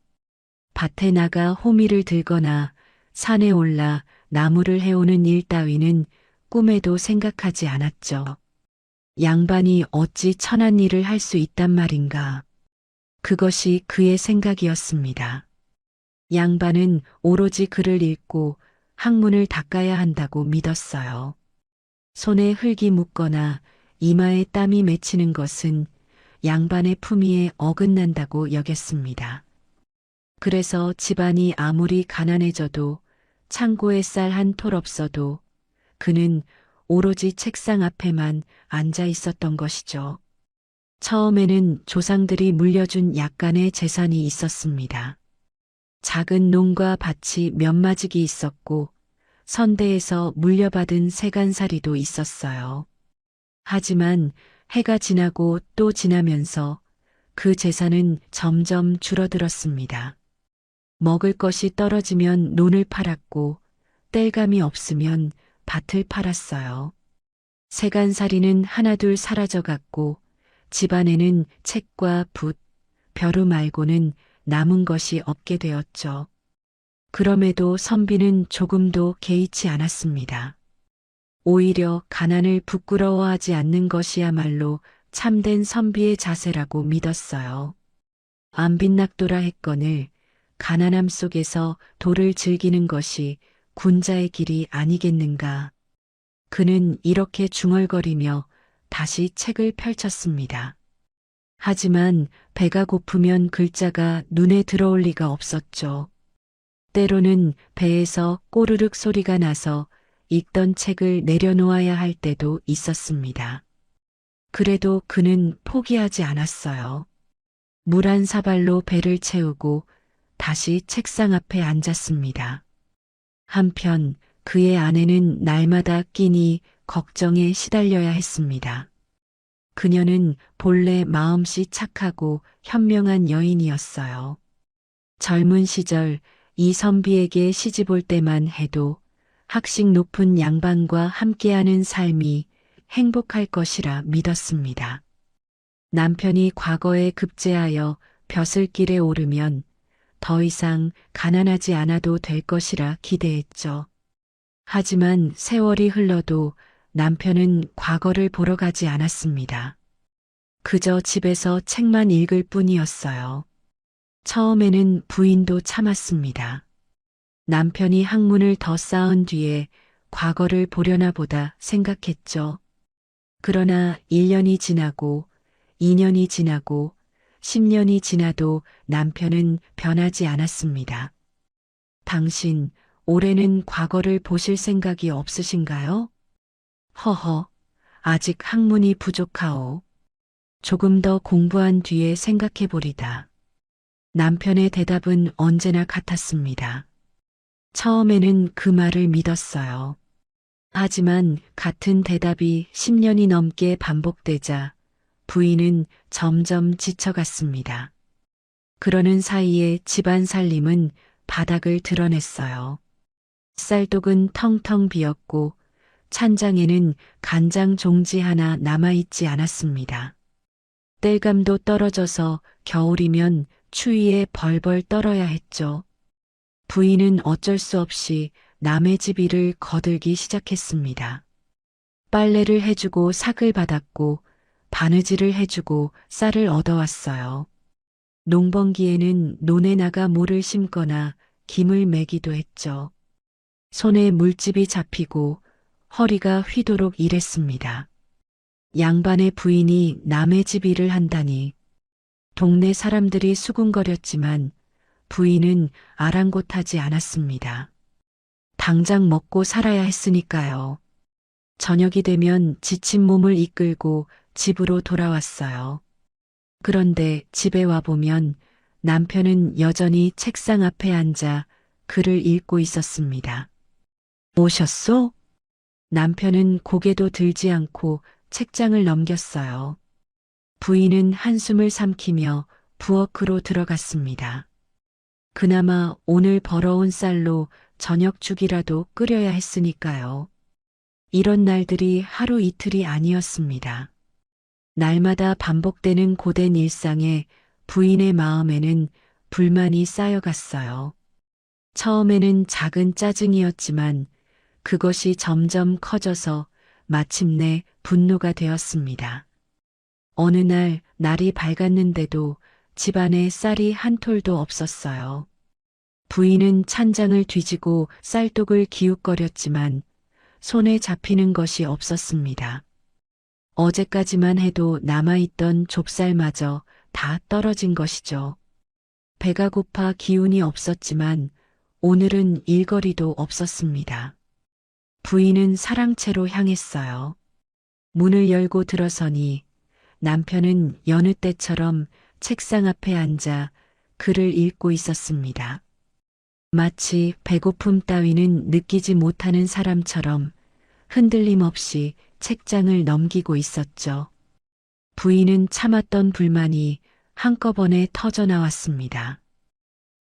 밭에 나가 호미를 들거나 산에 올라 나무를 해오는 일 따위는 꿈에도 생각하지 않았죠. 양반이 어찌 천한 일을 할 수 있단 말인가. 그것이 그의 생각이었습니다. 양반은 오로지 글을 읽고 학문을 닦아야 한다고 믿었어요. 손에 흙이 묻거나 이마에 땀이 맺히는 것은 양반의 품위에 어긋난다고 여겼습니다. 그래서 집안이 아무리 가난해져도 창고에 쌀 한 톨 없어도 그는 오로지 책상 앞에만 앉아 있었던 것이죠. 처음에는 조상들이 물려준 약간의 재산이 있었습니다. 작은 농과 밭이 몇 마지기 있었고 선대에서 물려받은 세간살이도 있었어요. 하지만 해가 지나고 또 지나면서 그 재산은 점점 줄어들었습니다. 먹을 것이 떨어지면 논을 팔았고 땔감이 없으면 밭을 팔았어요. 세간살이는 하나둘 사라져갔고 집안에는 책과 붓, 벼루 말고는 남은 것이 없게 되었죠. 그럼에도 선비는 조금도 개의치 않았습니다. 오히려 가난을 부끄러워하지 않는 것이야말로 참된 선비의 자세라고 믿었어요. 안빈낙도라 했거늘 가난함 속에서 도를 즐기는 것이 군자의 길이 아니겠는가. 그는 이렇게 중얼거리며 다시 책을 펼쳤습니다. 하지만 배가 고프면 글자가 눈에 들어올 리가 없었죠. 때로는 배에서 꼬르륵 소리가 나서 읽던 책을 내려놓아야 할 때도 있었습니다. 그래도 그는 포기하지 않았어요. 물 한 사발로 배를 채우고 다시 책상 앞에 앉았습니다. 한편 그의 아내는 날마다 끼니 걱정에 시달려야 했습니다. 그녀는 본래 마음씨 착하고 현명한 여인이었어요. 젊은 시절 이 선비에게 시집 올 때만 해도 학식 높은 양반과 함께하는 삶이 행복할 것이라 믿었습니다. 남편이 과거에 급제하여 벼슬길에 오르면 더 이상 가난하지 않아도 될 것이라 기대했죠. 하지만 세월이 흘러도 남편은 과거를 보러 가지 않았습니다. 그저 집에서 책만 읽을 뿐이었어요. 처음에는 부인도 참았습니다. 남편이 학문을 더 쌓은 뒤에 과거를 보려나 보다 생각했죠. 그러나 1년이 지나고 2년이 지나고 10년이 지나도 남편은 변하지 않았습니다. 당신, 올해는 과거를 보실 생각이 없으신가요? 허허, 아직 학문이 부족하오. 조금 더 공부한 뒤에 생각해 보리다. 남편의 대답은 언제나 같았습니다. 처음에는 그 말을 믿었어요. 하지만 같은 대답이 10년이 넘게 반복되자 부인은 점점 지쳐갔습니다. 그러는 사이에 집안 살림은 바닥을 드러냈어요. 쌀독은 텅텅 비었고 찬장에는 간장 종지 하나 남아있지 않았습니다. 땔감도 떨어져서 겨울이면 추위에 벌벌 떨어야 했죠. 부인은 어쩔 수 없이 남의 집 일을 거들기 시작했습니다. 빨래를 해주고 삭을 받았고 바느질을 해주고 쌀을 얻어왔어요. 농번기에는 논에 나가 모를 심거나 김을 매기도 했죠. 손에 물집이 잡히고 허리가 휘도록 일했습니다. 양반의 부인이 남의 집 일을 한다니. 동네 사람들이 수군거렸지만 부인은 아랑곳하지 않았습니다. 당장 먹고 살아야 했으니까요. 저녁이 되면 지친 몸을 이끌고 집으로 돌아왔어요. 그런데 집에 와보면 남편은 여전히 책상 앞에 앉아 글을 읽고 있었습니다. 오셨소? 남편은 고개도 들지 않고 책장을 넘겼어요. 부인은 한숨을 삼키며 부엌으로 들어갔습니다. 그나마 오늘 벌어온 쌀로 저녁죽이라도 끓여야 했으니까요. 이런 날들이 하루 이틀이 아니었습니다. 날마다 반복되는 고된 일상에 부인의 마음에는 불만이 쌓여갔어요. 처음에는 작은 짜증이었지만 그것이 점점 커져서 마침내 분노가 되었습니다. 어느 날 날이 밝았는데도 집안에 쌀이 한 톨도 없었어요. 부인은 찬장을 뒤지고 쌀독을 기웃거렸지만 손에 잡히는 것이 없었습니다. 어제까지만 해도 남아있던 좁쌀마저 다 떨어진 것이죠. 배가 고파 기운이 없었지만 오늘은 일거리도 없었습니다. 부인은 사랑채로 향했어요. 문을 열고 들어서니 남편은 여느 때처럼 책상 앞에 앉아 글을 읽고 있었습니다. 마치 배고픔 따위는 느끼지 못하는 사람처럼 흔들림 없이 책장을 넘기고 있었죠. 부인은 참았던 불만이 한꺼번에 터져 나왔습니다.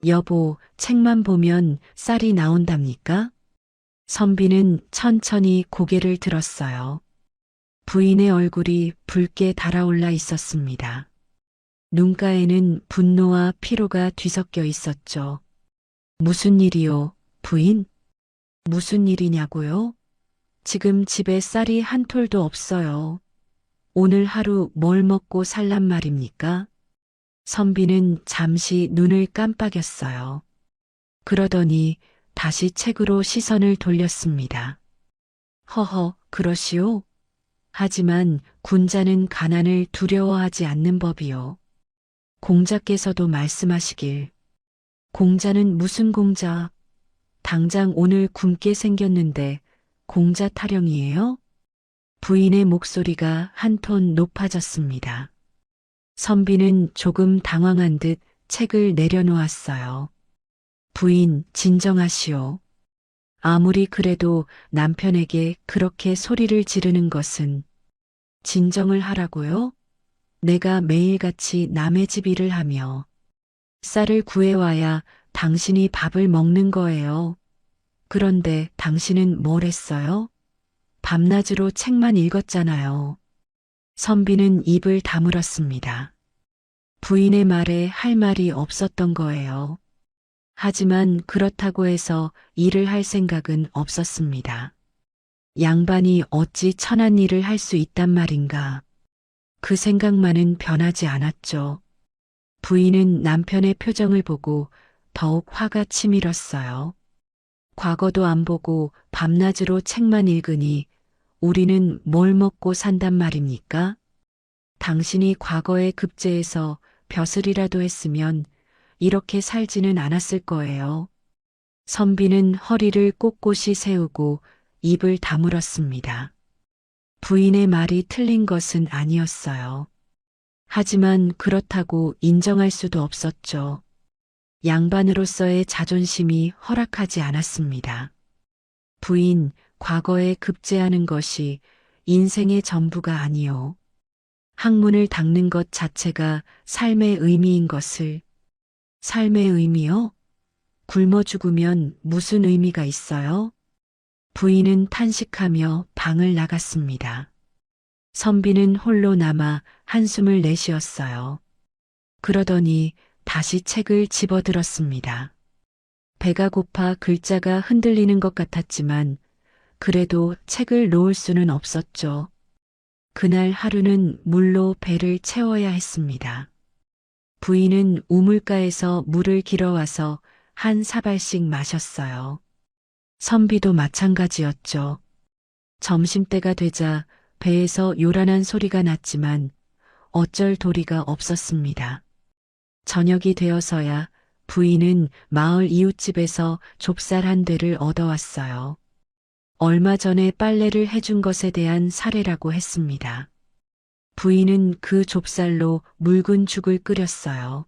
여보, 책만 보면 쌀이 나온답니까? 선비는 천천히 고개를 들었어요. 부인의 얼굴이 붉게 달아올라 있었습니다. 눈가에는 분노와 피로가 뒤섞여 있었죠. 무슨 일이요, 부인? 무슨 일이냐고요? 지금 집에 쌀이 한 톨도 없어요. 오늘 하루 뭘 먹고 살란 말입니까? 선비는 잠시 눈을 깜빡였어요. 그러더니 다시 책으로 시선을 돌렸습니다. 허허, 그러시오? 하지만 군자는 가난을 두려워하지 않는 법이요. 공자께서도 말씀하시길. 공자는 무슨 공자? 당장 오늘 굶게 생겼는데 공자 타령이에요? 부인의 목소리가 한 톤 높아졌습니다. 선비는 조금 당황한 듯 책을 내려놓았어요. 부인, 진정하시오. 아무리 그래도 남편에게 그렇게 소리를 지르는 것은 진정을 하라고요? 내가 매일같이 남의 집 일을 하며 쌀을 구해와야 당신이 밥을 먹는 거예요. 그런데 당신은 뭘 했어요? 밤낮으로 책만 읽었잖아요. 선비는 입을 다물었습니다. 부인의 말에 할 말이 없었던 거예요. 하지만 그렇다고 해서 일을 할 생각은 없었습니다. 양반이 어찌 천한 일을 할 수 있단 말인가. 그 생각만은 변하지 않았죠. 부인은 남편의 표정을 보고 더욱 화가 치밀었어요. 과거도 안 보고 밤낮으로 책만 읽으니 우리는 뭘 먹고 산단 말입니까? 당신이 과거에 급제해서 벼슬이라도 했으면 이렇게 살지는 않았을 거예요. 선비는 허리를 꼿꼿이 세우고 입을 다물었습니다. 부인의 말이 틀린 것은 아니었어요. 하지만 그렇다고 인정할 수도 없었죠. 양반으로서의 자존심이 허락하지 않았습니다. 부인, 과거에 급제하는 것이 인생의 전부가 아니요. 학문을 닦는 것 자체가 삶의 의미인 것을. 삶의 의미요? 굶어 죽으면 무슨 의미가 있어요? 부인은 탄식하며 방을 나갔습니다. 선비는 홀로 남아 한숨을 내쉬었어요. 그러더니 다시 책을 집어들었습니다. 배가 고파 글자가 흔들리는 것 같았지만 그래도 책을 놓을 수는 없었죠. 그날 하루는 물로 배를 채워야 했습니다. 부인은 우물가에서 물을 길어와서 한 사발씩 마셨어요. 선비도 마찬가지였죠. 점심때가 되자 배에서 요란한 소리가 났지만 어쩔 도리가 없었습니다. 저녁이 되어서야 부인은 마을 이웃집에서 좁쌀 한 대를 얻어왔어요. 얼마 전에 빨래를 해준 것에 대한 사례라고 했습니다. 부인은 그 좁쌀로 묽은 죽을 끓였어요.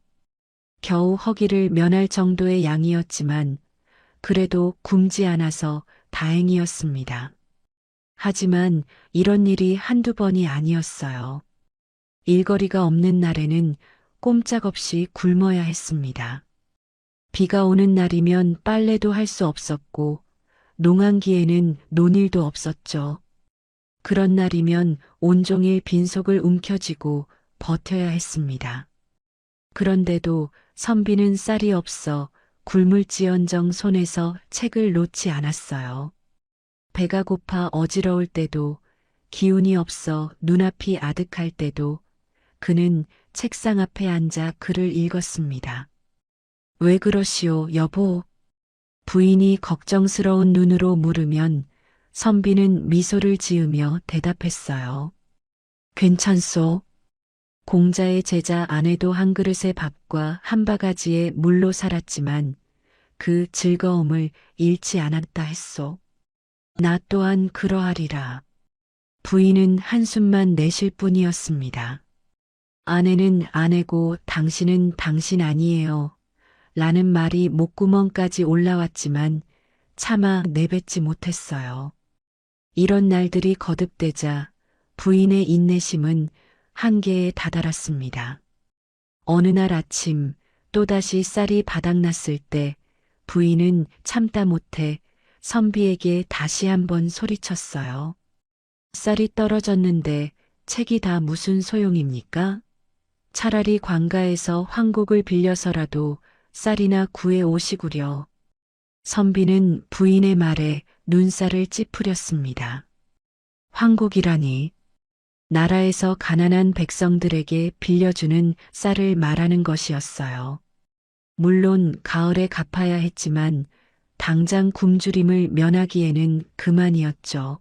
겨우 허기를 면할 정도의 양이었지만 그래도 굶지 않아서 다행이었습니다. 하지만 이런 일이 한두 번이 아니었어요. 일거리가 없는 날에는 꼼짝없이 굶어야 했습니다. 비가 오는 날이면 빨래도 할 수 없었고 농한기에는 논일도 없었죠. 그런 날이면 온종일 빈속을 움켜쥐고 버텨야 했습니다. 그런데도 선비는 쌀이 없어 굶을지언정 손에서 책을 놓지 않았어요. 배가 고파 어지러울 때도, 기운이 없어 눈앞이 아득할 때도 그는 책상 앞에 앉아 글을 읽었습니다. 왜 그러시오, 여보? 부인이 걱정스러운 눈으로 물으면 선비는 미소를 지으며 대답했어요. 괜찮소. 공자의 제자 아내도 한 그릇의 밥과 한 바가지의 물로 살았지만 그 즐거움을 잃지 않았다 했소. 나 또한 그러하리라. 부인은 한숨만 내쉴 뿐이었습니다. 아내는 아내고 당신은 당신 아니에요. 라는 말이 목구멍까지 올라왔지만 차마 내뱉지 못했어요. 이런 날들이 거듭되자 부인의 인내심은 한계에 다다랐습니다. 어느 날 아침 또다시 쌀이 바닥났을 때 부인은 참다 못해 선비에게 다시 한번 소리쳤어요. 쌀이 떨어졌는데 책이 다 무슨 소용입니까? 차라리 관가에서 황곡을 빌려서라도 쌀이나 구해 오시구려. 선비는 부인의 말에 눈살을 찌푸렸습니다. 황곡이라니. 나라에서 가난한 백성들에게 빌려주는 쌀을 말하는 것이었어요. 물론 가을에 갚아야 했지만 당장 굶주림을 면하기에는 그만이었죠.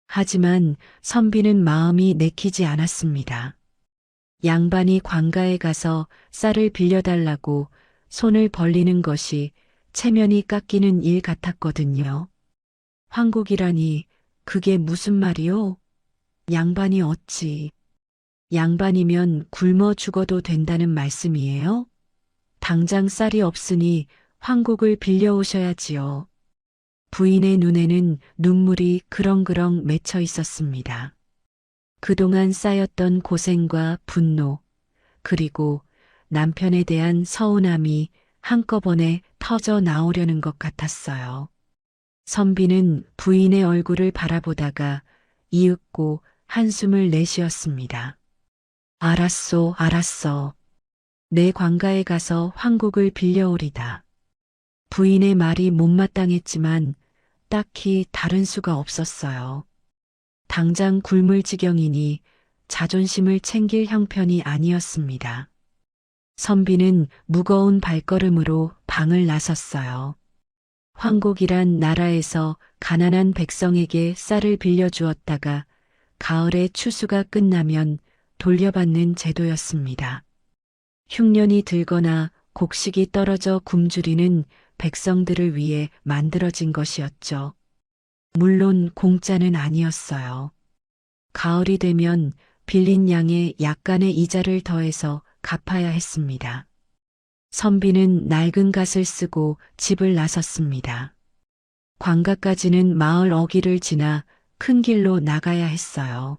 하지만 선비는 마음이 내키지 않았습니다. 양반이 관가에 가서 쌀을 빌려달라고 손을 벌리는 것이 체면이 깎이는 일 같았거든요. 황곡이라니 그게 무슨 말이요? 양반이 어찌? 양반이면 굶어 죽어도 된다는 말씀이에요? 당장 쌀이 없으니 황곡을 빌려오셔야지요. 부인의 눈에는 눈물이 그렁그렁 맺혀 있었습니다. 그동안 쌓였던 고생과 분노, 그리고 남편에 대한 서운함이 한꺼번에 터져 나오려는 것 같았어요. 선비는 부인의 얼굴을 바라보다가 이윽고 한숨을 내쉬었습니다. 알았소, 알았어. 내 관가에 가서 황곡을 빌려오리다. 부인의 말이 못마땅했지만 딱히 다른 수가 없었어요. 당장 굶을 지경이니 자존심을 챙길 형편이 아니었습니다. 선비는 무거운 발걸음으로 방을 나섰어요. 황곡이란 나라에서 가난한 백성에게 쌀을 빌려주었다가 가을에 추수가 끝나면 돌려받는 제도였습니다. 흉년이 들거나 곡식이 떨어져 굶주리는 백성들을 위해 만들어진 것이었죠. 물론 공짜는 아니었어요. 가을이 되면 빌린 양에 약간의 이자를 더해서 갚아야 했습니다. 선비는 낡은 갓을 쓰고 집을 나섰습니다. 관가까지는 마을 어귀를 지나 큰 길로 나가야 했어요.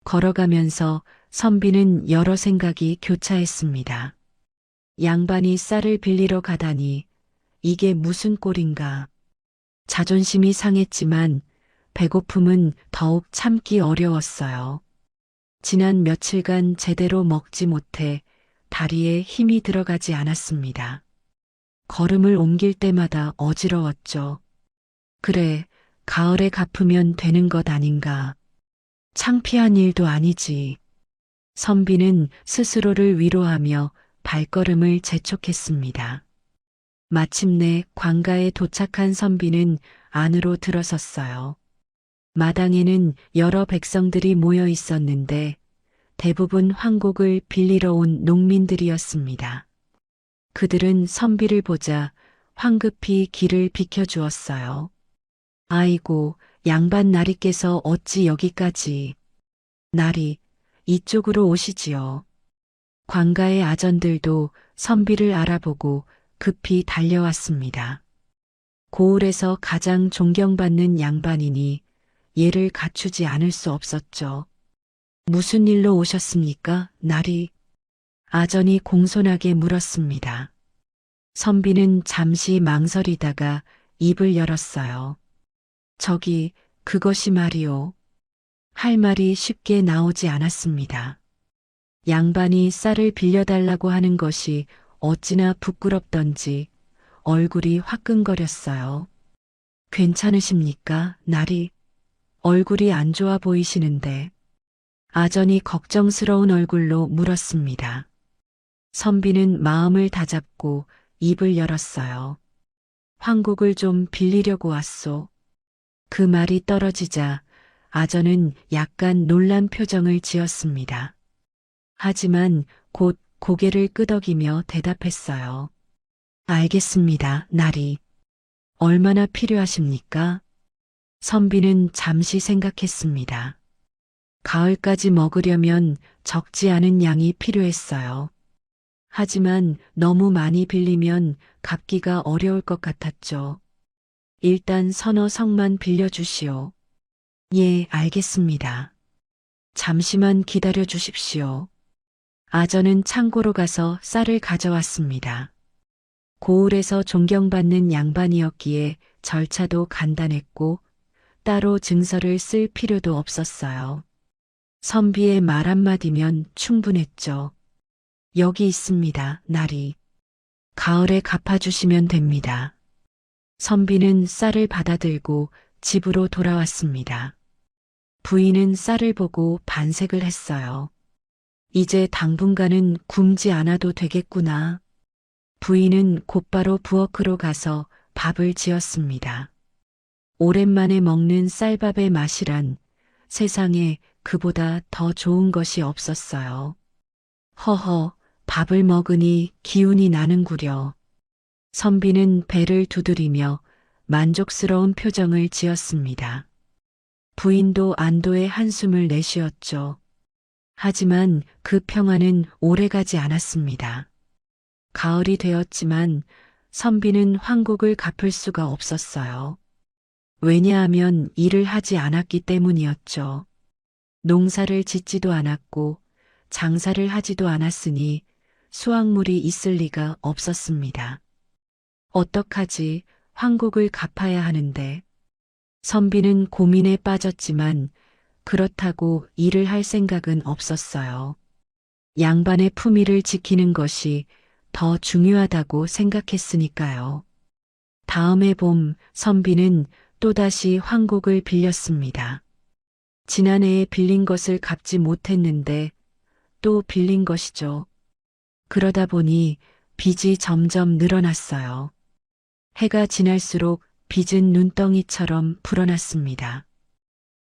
걸어가면서 선비는 여러 생각이 교차했습니다. 양반이 쌀을 빌리러 가다니 이게 무슨 꼴인가. 자존심이 상했지만 배고픔은 더욱 참기 어려웠어요. 지난 며칠간 제대로 먹지 못해 다리에 힘이 들어가지 않았습니다. 걸음을 옮길 때마다 어지러웠죠. 그래, 가을에 갚으면 되는 것 아닌가. 창피한 일도 아니지. 선비는 스스로를 위로하며 발걸음을 재촉했습니다. 마침내 관가에 도착한 선비는 안으로 들어섰어요. 마당에는 여러 백성들이 모여 있었는데 대부분 황곡을 빌리러 온 농민들이었습니다. 그들은 선비를 보자 황급히 길을 비켜주었어요. 아이고, 양반 나리께서 어찌 여기까지. 나리, 이쪽으로 오시지요. 관가의 아전들도 선비를 알아보고 급히 달려왔습니다. 고을에서 가장 존경받는 양반이니 예를 갖추지 않을 수 없었죠. 무슨 일로 오셨습니까, 나리? 아전이 공손하게 물었습니다. 선비는 잠시 망설이다가 입을 열었어요. 저기, 그것이 말이오. 할 말이 쉽게 나오지 않았습니다. 양반이 쌀을 빌려달라고 하는 것이 어찌나 부끄럽던지 얼굴이 화끈거렸어요. 괜찮으십니까, 나리? 얼굴이 안 좋아 보이시는데. 아전이 걱정스러운 얼굴로 물었습니다. 선비는 마음을 다잡고 입을 열었어요. 황곡을 좀 빌리려고 왔소. 그 말이 떨어지자 아전은 약간 놀란 표정을 지었습니다. 하지만 곧 고개를 끄덕이며 대답했어요. 알겠습니다, 나리. 얼마나 필요하십니까? 선비는 잠시 생각했습니다. 가을까지 먹으려면 적지 않은 양이 필요했어요. 하지만 너무 많이 빌리면 갚기가 어려울 것 같았죠. 일단 서너 성만 빌려주시오. 예, 알겠습니다. 잠시만 기다려 주십시오. 아전은 창고로 가서 쌀을 가져왔습니다. 고을에서 존경받는 양반이었기에 절차도 간단했고 따로 증서를 쓸 필요도 없었어요. 선비의 말 한마디면 충분했죠. 여기 있습니다, 나리. 가을에 갚아주시면 됩니다. 선비는 쌀을 받아들고 집으로 돌아왔습니다. 부인은 쌀을 보고 반색을 했어요. 이제 당분간은 굶지 않아도 되겠구나. 부인은 곧바로 부엌으로 가서 밥을 지었습니다. 오랜만에 먹는 쌀밥의 맛이란 세상에 그보다 더 좋은 것이 없었어요. 허허, 밥을 먹으니 기운이 나는구려. 선비는 배를 두드리며 만족스러운 표정을 지었습니다. 부인도 안도의 한숨을 내쉬었죠. 하지만 그 평화는 오래가지 않았습니다. 가을이 되었지만 선비는 황곡을 갚을 수가 없었어요. 왜냐하면 일을 하지 않았기 때문이었죠. 농사를 짓지도 않았고 장사를 하지도 않았으니 수확물이 있을 리가 없었습니다. 어떡하지? 황곡을 갚아야 하는데. 선비는 고민에 빠졌지만 그렇다고 일을 할 생각은 없었어요. 양반의 품위를 지키는 것이 더 중요하다고 생각했으니까요. 다음해 봄 선비는 또다시 황곡을 빌렸습니다. 지난해에 빌린 것을 갚지 못했는데 또 빌린 것이죠. 그러다 보니 빚이 점점 늘어났어요. 해가 지날수록 빚은 눈덩이처럼 불어났습니다.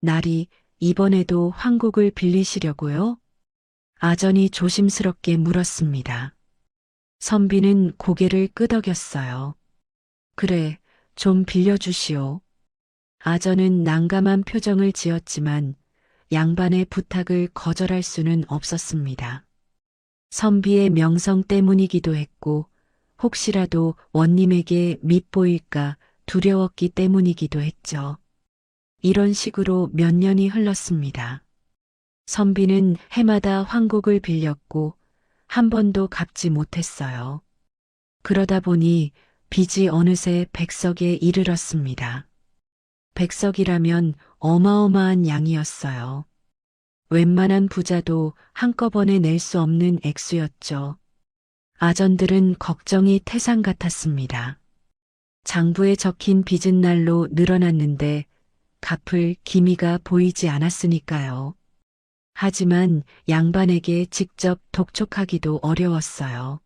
날이 이번에도 황곡을 빌리시려고요? 아전이 조심스럽게 물었습니다. 선비는 고개를 끄덕였어요. 그래, 좀 빌려주시오. 아전은 난감한 표정을 지었지만 양반의 부탁을 거절할 수는 없었습니다. 선비의 명성 때문이기도 했고 혹시라도 원님에게 밉보일까 두려웠기 때문이기도 했죠. 이런 식으로 몇 년이 흘렀습니다. 선비는 해마다 황곡을 빌렸고 한 번도 갚지 못했어요. 그러다 보니 빚이 어느새 100석에 이르렀습니다. 100석이라면 어마어마한 양이었어요. 웬만한 부자도 한꺼번에 낼 수 없는 액수였죠. 아전들은 걱정이 태산 같았습니다. 장부에 적힌 빚은 날로 늘어났는데 갚을 기미가 보이지 않았으니까요. 하지만 양반에게 직접 독촉하기도 어려웠어요.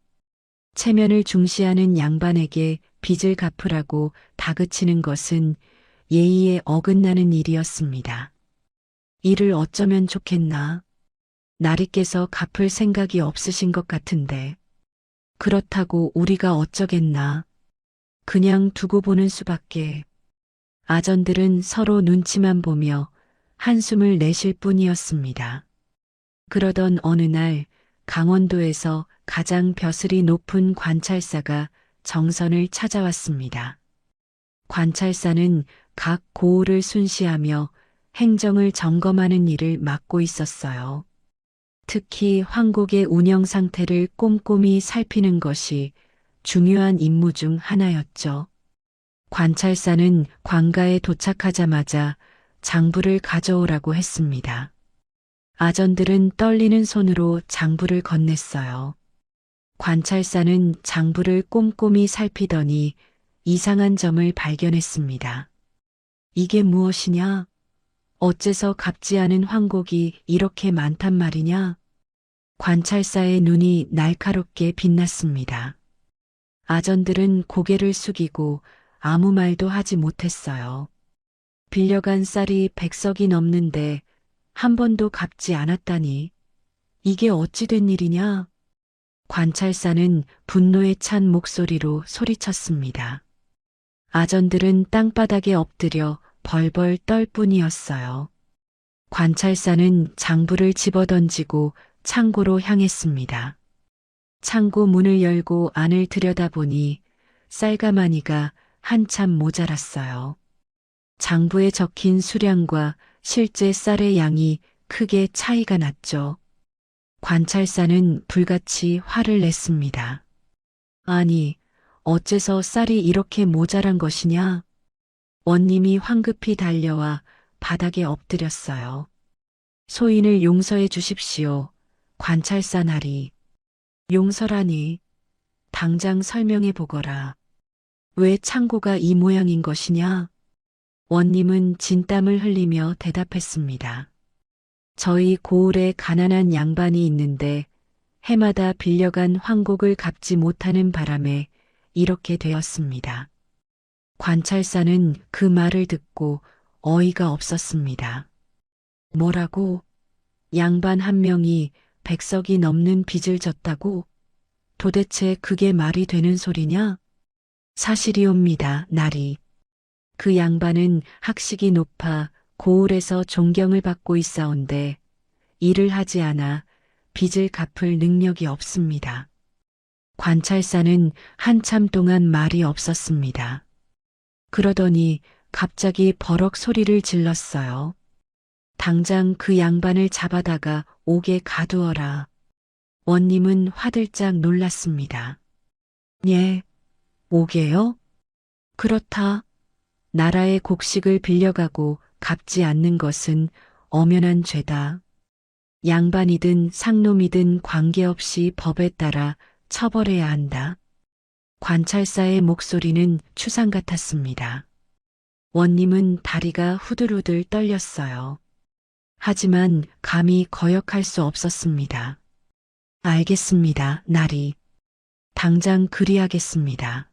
체면을 중시하는 양반에게 빚을 갚으라고 다그치는 것은 예의에 어긋나는 일이었습니다. 이를 어쩌면 좋겠나? 나리께서 갚을 생각이 없으신 것 같은데. 그렇다고 우리가 어쩌겠나? 그냥 두고 보는 수밖에. 아전들은 서로 눈치만 보며 한숨을 내쉴 뿐이었습니다. 그러던 어느 날 강원도에서 가장 벼슬이 높은 관찰사가 정선을 찾아왔습니다. 관찰사는 각 고을을 순시하며 행정을 점검하는 일을 맡고 있었어요. 특히 황곡의 운영 상태를 꼼꼼히 살피는 것이 중요한 임무 중 하나였죠. 관찰사는 관가에 도착하자마자 장부를 가져오라고 했습니다. 아전들은 떨리는 손으로 장부를 건넸어요. 관찰사는 장부를 꼼꼼히 살피더니 이상한 점을 발견했습니다. 이게 무엇이냐? 어째서 갚지 않은 황곡이 이렇게 많단 말이냐? 관찰사의 눈이 날카롭게 빛났습니다. 아전들은 고개를 숙이고 아무 말도 하지 못했어요. 빌려간 쌀이 100석이 넘는데 한 번도 갚지 않았다니. 이게 어찌 된 일이냐? 관찰사는 분노에 찬 목소리로 소리쳤습니다. 아전들은 땅바닥에 엎드려 벌벌 떨 뿐이었어요. 관찰사는 장부를 집어던지고 창고로 향했습니다. 창고 문을 열고 안을 들여다보니 쌀가마니가 한참 모자랐어요. 장부에 적힌 수량과 실제 쌀의 양이 크게 차이가 났죠. 관찰사는 불같이 화를 냈습니다. 아니, 어째서 쌀이 이렇게 모자란 것이냐? 원님이 황급히 달려와 바닥에 엎드렸어요. 소인을 용서해 주십시오. 관찰사 나리. 용서라니. 당장 설명해 보거라. 왜 창고가 이 모양인 것이냐? 원님은 진땀을 흘리며 대답했습니다. 저희 고을에 가난한 양반이 있는데 해마다 빌려간 황곡을 갚지 못하는 바람에 이렇게 되었습니다. 관찰사는 그 말을 듣고 어이가 없었습니다. 뭐라고? 양반 한 명이 100석이 넘는 빚을 졌다고? 도대체 그게 말이 되는 소리냐? 사실이옵니다, 나리. 그 양반은 학식이 높아 고을에서 존경을 받고 있사온데 일을 하지 않아 빚을 갚을 능력이 없습니다. 관찰사는 한참 동안 말이 없었습니다. 그러더니 갑자기 버럭 소리를 질렀어요. 당장 그 양반을 잡아다가 옥에 가두어라. 원님은 화들짝 놀랐습니다. 예, 옥에요? 그렇다. 나라의 곡식을 빌려가고 갚지 않는 것은 엄연한 죄다. 양반이든 상놈이든 관계없이 법에 따라 처벌해야 한다. 관찰사의 목소리는 추상 같았습니다. 원님은 다리가 후들후들 떨렸어요. 하지만 감히 거역할 수 없었습니다. 알겠습니다, 나리. 당장 그리하겠습니다.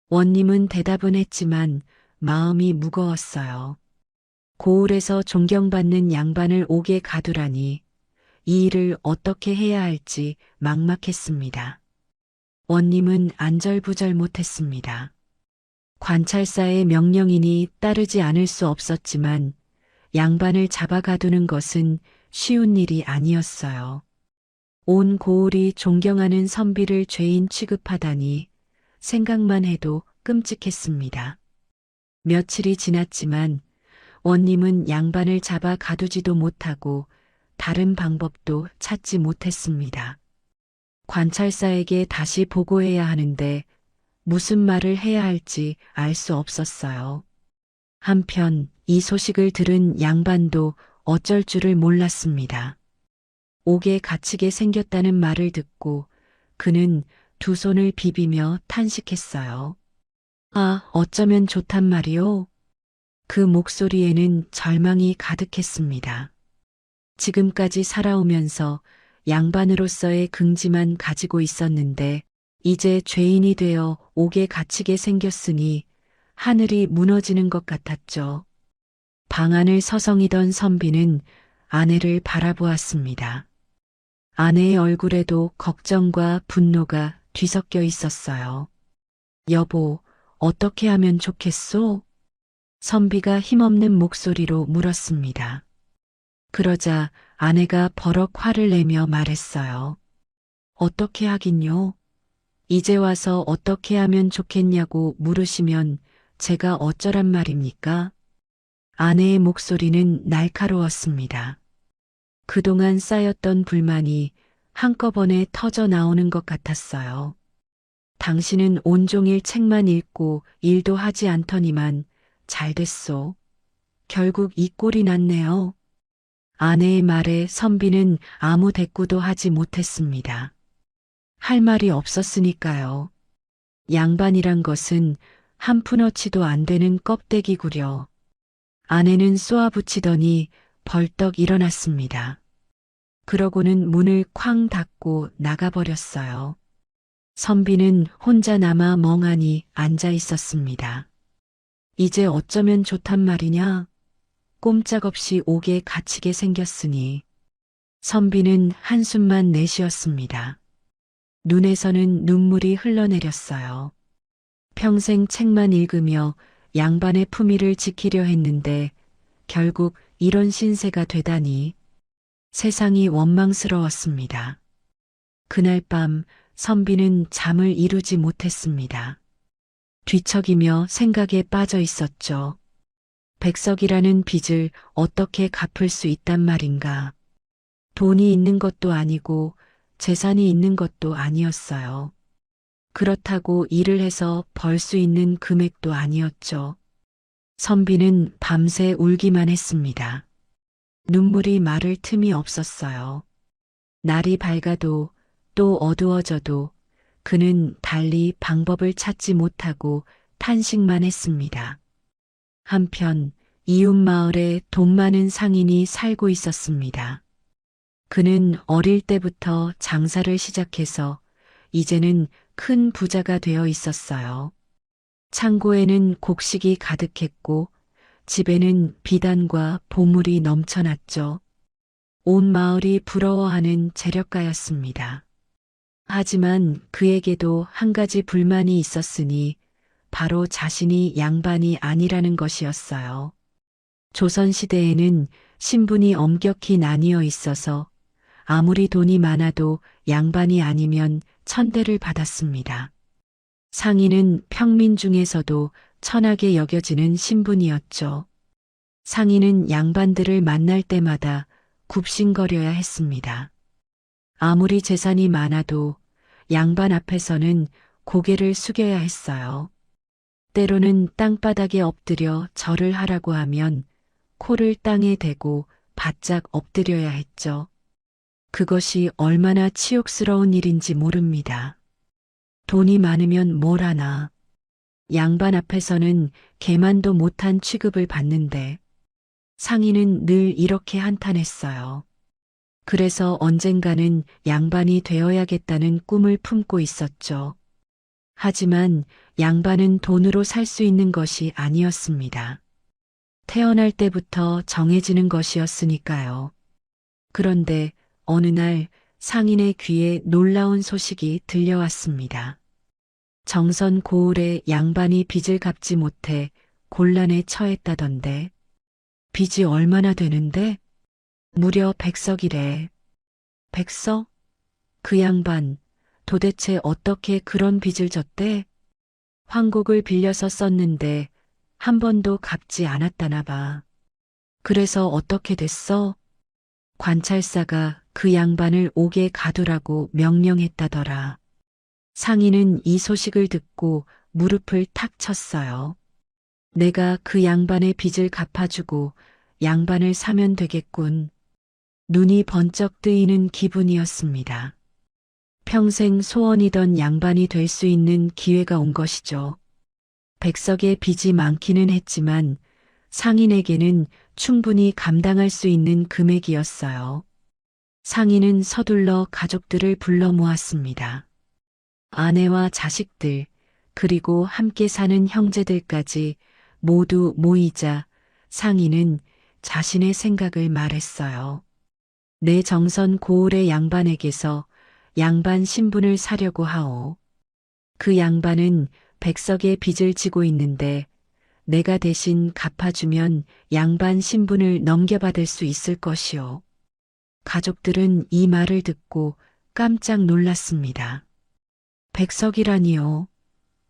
원님은 대답은 했지만 마음이 무거웠어요. 고을에서 존경받는 양반을 옥에 가두라니 이 일을 어떻게 해야 할지 막막했습니다. 원님은 안절부절 못했습니다. 관찰사의 명령이니 따르지 않을 수 없었지만 양반을 잡아 가두는 것은 쉬운 일이 아니었어요. 온 고을이 존경하는 선비를 죄인 취급하다니 생각만 해도 끔찍했습니다. 며칠이 지났지만 원님은 양반을 잡아 가두지도 못하고 다른 방법도 찾지 못했습니다. 관찰사에게 다시 보고해야 하는데 무슨 말을 해야 할지 알 수 없었어요. 한편 이 소식을 들은 양반도 어쩔 줄을 몰랐습니다. 옥에 갇히게 생겼다는 말을 듣고 그는 두 손을 비비며 탄식했어요. 아, 어쩌면 좋단 말이오. 그 목소리에는 절망이 가득했습니다. 지금까지 살아오면서 양반으로서의 긍지만 가지고 있었는데 이제 죄인이 되어 옥에 갇히게 생겼으니 하늘이 무너지는 것 같았죠. 방 안을 서성이던 선비는 아내를 바라보았습니다. 아내의 얼굴에도 걱정과 분노가 뒤섞여 있었어요. 여보, 어떻게 하면 좋겠소? 선비가 힘없는 목소리로 물었습니다. 그러자 아내가 버럭 화를 내며 말했어요. 어떻게 하긴요? 이제 와서 어떻게 하면 좋겠냐고 물으시면 제가 어쩌란 말입니까? 아내의 목소리는 날카로웠습니다. 그동안 쌓였던 불만이 한꺼번에 터져 나오는 것 같았어요. 당신은 온종일 책만 읽고 일도 하지 않더니만 잘 됐소. 결국 이 꼴이 났네요. 아내의 말에 선비는 아무 대꾸도 하지 못했습니다. 할 말이 없었으니까요. 양반이란 것은 한 푼어치도 안 되는 껍데기구려. 아내는 쏘아붙이더니 벌떡 일어났습니다. 그러고는 문을 쾅 닫고 나가버렸어요. 선비는 혼자 남아 멍하니 앉아 있었습니다. 이제 어쩌면 좋단 말이냐? 꼼짝없이 옥에 갇히게 생겼으니. 선비는 한숨만 내쉬었습니다. 눈에서는 눈물이 흘러내렸어요. 평생 책만 읽으며 양반의 품위를 지키려 했는데 결국 이런 신세가 되다니 세상이 원망스러웠습니다. 그날 밤 선비는 잠을 이루지 못했습니다. 뒤척이며 생각에 빠져 있었죠. 백석이라는 빚을 어떻게 갚을 수 있단 말인가. 돈이 있는 것도 아니고 재산이 있는 것도 아니었어요. 그렇다고 일을 해서 벌 수 있는 금액도 아니었죠. 선비는 밤새 울기만 했습니다. 눈물이 마를 틈이 없었어요. 날이 밝아도 또 어두워져도 그는 달리 방법을 찾지 못하고 탄식만 했습니다. 한편 이웃 마을에 돈 많은 상인이 살고 있었습니다. 그는 어릴 때부터 장사를 시작해서 이제는 큰 부자가 되어 있었어요. 창고에는 곡식이 가득했고 집에는 비단과 보물이 넘쳐났죠. 온 마을이 부러워하는 재력가였습니다. 하지만 그에게도 한 가지 불만이 있었으니 바로 자신이 양반이 아니라는 것이었어요. 조선시대에는 신분이 엄격히 나뉘어 있어서 아무리 돈이 많아도 양반이 아니면 천대를 받았습니다. 상인은 평민 중에서도 천하게 여겨지는 신분이었죠. 상인은 양반들을 만날 때마다 굽신거려야 했습니다. 아무리 재산이 많아도 양반 앞에서는 고개를 숙여야 했어요. 때로는 땅바닥에 엎드려 절을 하라고 하면 코를 땅에 대고 바짝 엎드려야 했죠. 그것이 얼마나 치욕스러운 일인지 모릅니다. 돈이 많으면 뭘 하나. 양반 앞에서는 개만도 못한 취급을 받는데 상인은 늘 이렇게 한탄했어요. 그래서 언젠가는 양반이 되어야겠다는 꿈을 품고 있었죠. 하지만 양반은 돈으로 살 수 있는 것이 아니었습니다. 태어날 때부터 정해지는 것이었으니까요. 그런데 어느 날 상인의 귀에 놀라운 소식이 들려왔습니다. 정선 고을의 양반이 빚을 갚지 못해 곤란에 처했다던데. 빚이 얼마나 되는데? 무려 100석이래. 100석? 그 양반 도대체 어떻게 그런 빚을 졌대? 황곡을 빌려서 썼는데 한 번도 갚지 않았다나 봐. 그래서 어떻게 됐어? 관찰사가 그 양반을 옥에 가두라고 명령했다더라. 상인은 이 소식을 듣고 무릎을 탁 쳤어요. 내가 그 양반의 빚을 갚아주고 양반을 사면 되겠군. 눈이 번쩍 뜨이는 기분이었습니다. 평생 소원이던 양반이 될 수 있는 기회가 온 것이죠. 백석의 빚이 많기는 했지만 상인에게는 충분히 감당할 수 있는 금액이었어요. 상인은 서둘러 가족들을 불러 모았습니다. 아내와 자식들, 그리고 함께 사는 형제들까지 모두 모이자 상인은 자신의 생각을 말했어요. 내 정선 고을의 양반에게서 양반 신분을 사려고 하오. 그 양반은 백석의 빚을 지고 있는데 내가 대신 갚아주면 양반 신분을 넘겨받을 수 있을 것이오. 가족들은 이 말을 듣고 깜짝 놀랐습니다. 백석이라니요.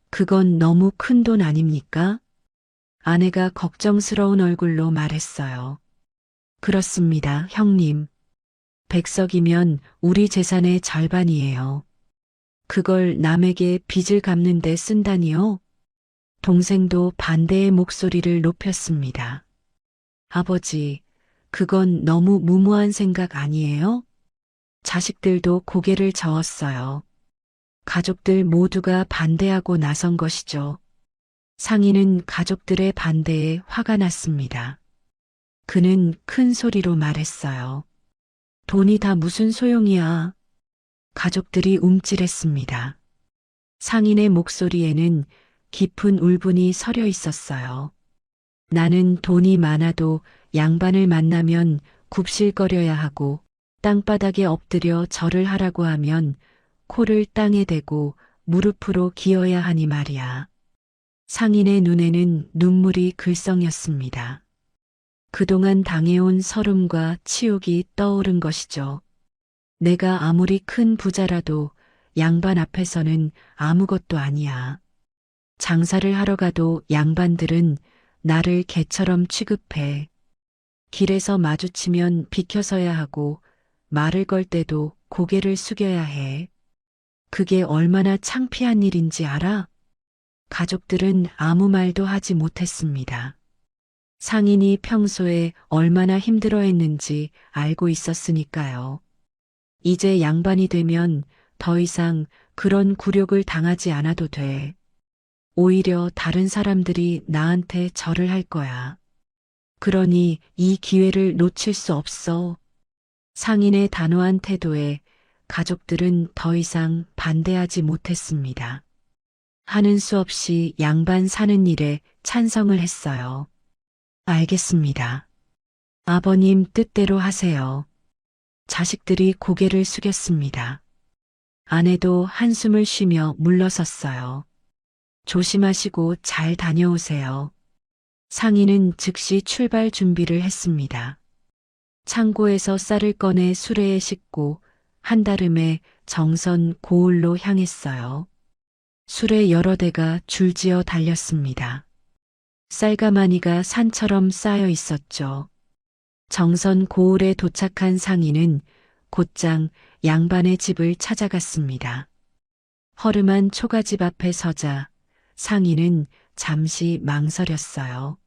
그건 너무 큰 돈 아닙니까? 아내가 걱정스러운 얼굴로 말했어요. 그렇습니다, 형님. 백석이면 우리 재산의 절반이에요. 그걸 남에게 빚을 갚는 데 쓴다니요? 동생도 반대의 목소리를 높였습니다. 아버지, 그건 너무 무모한 생각 아니에요? 자식들도 고개를 저었어요. 가족들 모두가 반대하고 나선 것이죠. 상인은 가족들의 반대에 화가 났습니다. 그는 큰 소리로 말했어요. 돈이 다 무슨 소용이야. 가족들이 움찔했습니다. 상인의 목소리에는 깊은 울분이 서려 있었어요. 나는 돈이 많아도 양반을 만나면 굽실거려야 하고 땅바닥에 엎드려 절을 하라고 하면 코를 땅에 대고 무릎으로 기어야 하니 말이야. 상인의 눈에는 눈물이 글썽였습니다. 그동안 당해온 서름과 치욕이 떠오른 것이죠. 내가 아무리 큰 부자라도 양반 앞에서는 아무것도 아니야. 장사를 하러 가도 양반들은 나를 개처럼 취급해. 길에서 마주치면 비켜서야 하고 말을 걸 때도 고개를 숙여야 해. 그게 얼마나 창피한 일인지 알아? 가족들은 아무 말도 하지 못했습니다. 상인이 평소에 얼마나 힘들어했는지 알고 있었으니까요. 이제 양반이 되면 더 이상 그런 굴욕을 당하지 않아도 돼. 오히려 다른 사람들이 나한테 절을 할 거야. 그러니 이 기회를 놓칠 수 없어. 상인의 단호한 태도에 가족들은 더 이상 반대하지 못했습니다. 하는 수 없이 양반 사는 일에 찬성을 했어요. 알겠습니다. 아버님 뜻대로 하세요. 자식들이 고개를 숙였습니다. 아내도 한숨을 쉬며 물러섰어요. 조심하시고 잘 다녀오세요. 상인은 즉시 출발 준비를 했습니다. 창고에서 쌀을 꺼내 수레에 싣고 한달음에 정선 고을로 향했어요. 수레 여러 대가 줄지어 달렸습니다. 쌀가마니가 산처럼 쌓여 있었죠. 정선 고을에 도착한 상인은 곧장 양반의 집을 찾아갔습니다. 허름한 초가집 앞에 서자 상인은 잠시 망설였어요.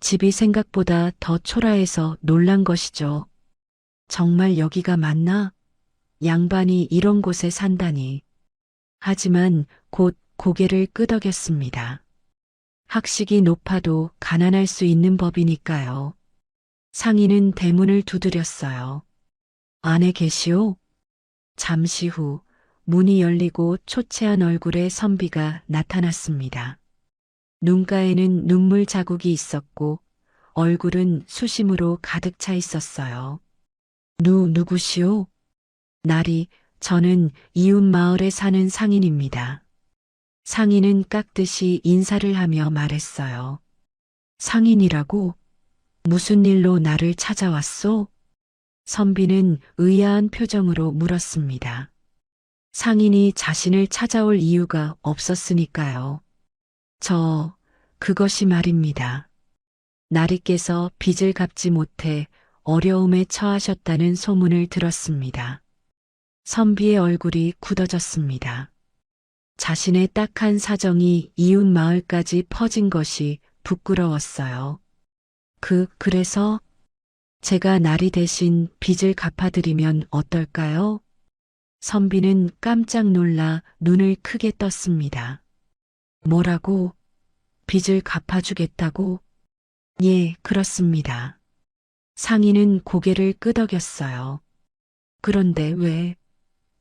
집이 생각보다 더 초라해서 놀란 것이죠. 정말 여기가 맞나? 양반이 이런 곳에 산다니. 하지만 곧 고개를 끄덕였습니다. 학식이 높아도 가난할 수 있는 법이니까요. 상인은 대문을 두드렸어요. 안에 계시오? 잠시 후 문이 열리고 초췌한 얼굴의 선비가 나타났습니다. 눈가에는 눈물 자국이 있었고 얼굴은 수심으로 가득 차 있었어요. 누구시오? 날이, 저는 이웃 마을에 사는 상인입니다. 상인은 깍듯이 인사를 하며 말했어요. 상인이라고? 무슨 일로 나를 찾아왔소? 선비는 의아한 표정으로 물었습니다. 상인이 자신을 찾아올 이유가 없었으니까요. 그것이 말입니다. 나리께서 빚을 갚지 못해 어려움에 처하셨다는 소문을 들었습니다. 선비의 얼굴이 굳어졌습니다. 자신의 딱한 사정이 이웃 마을까지 퍼진 것이 부끄러웠어요. 그래서 제가 나리 대신 빚을 갚아드리면 어떨까요? 선비는 깜짝 놀라 눈을 크게 떴습니다. 뭐라고? 빚을 갚아주겠다고? 예, 그렇습니다. 상인은 고개를 끄덕였어요. 그런데 왜?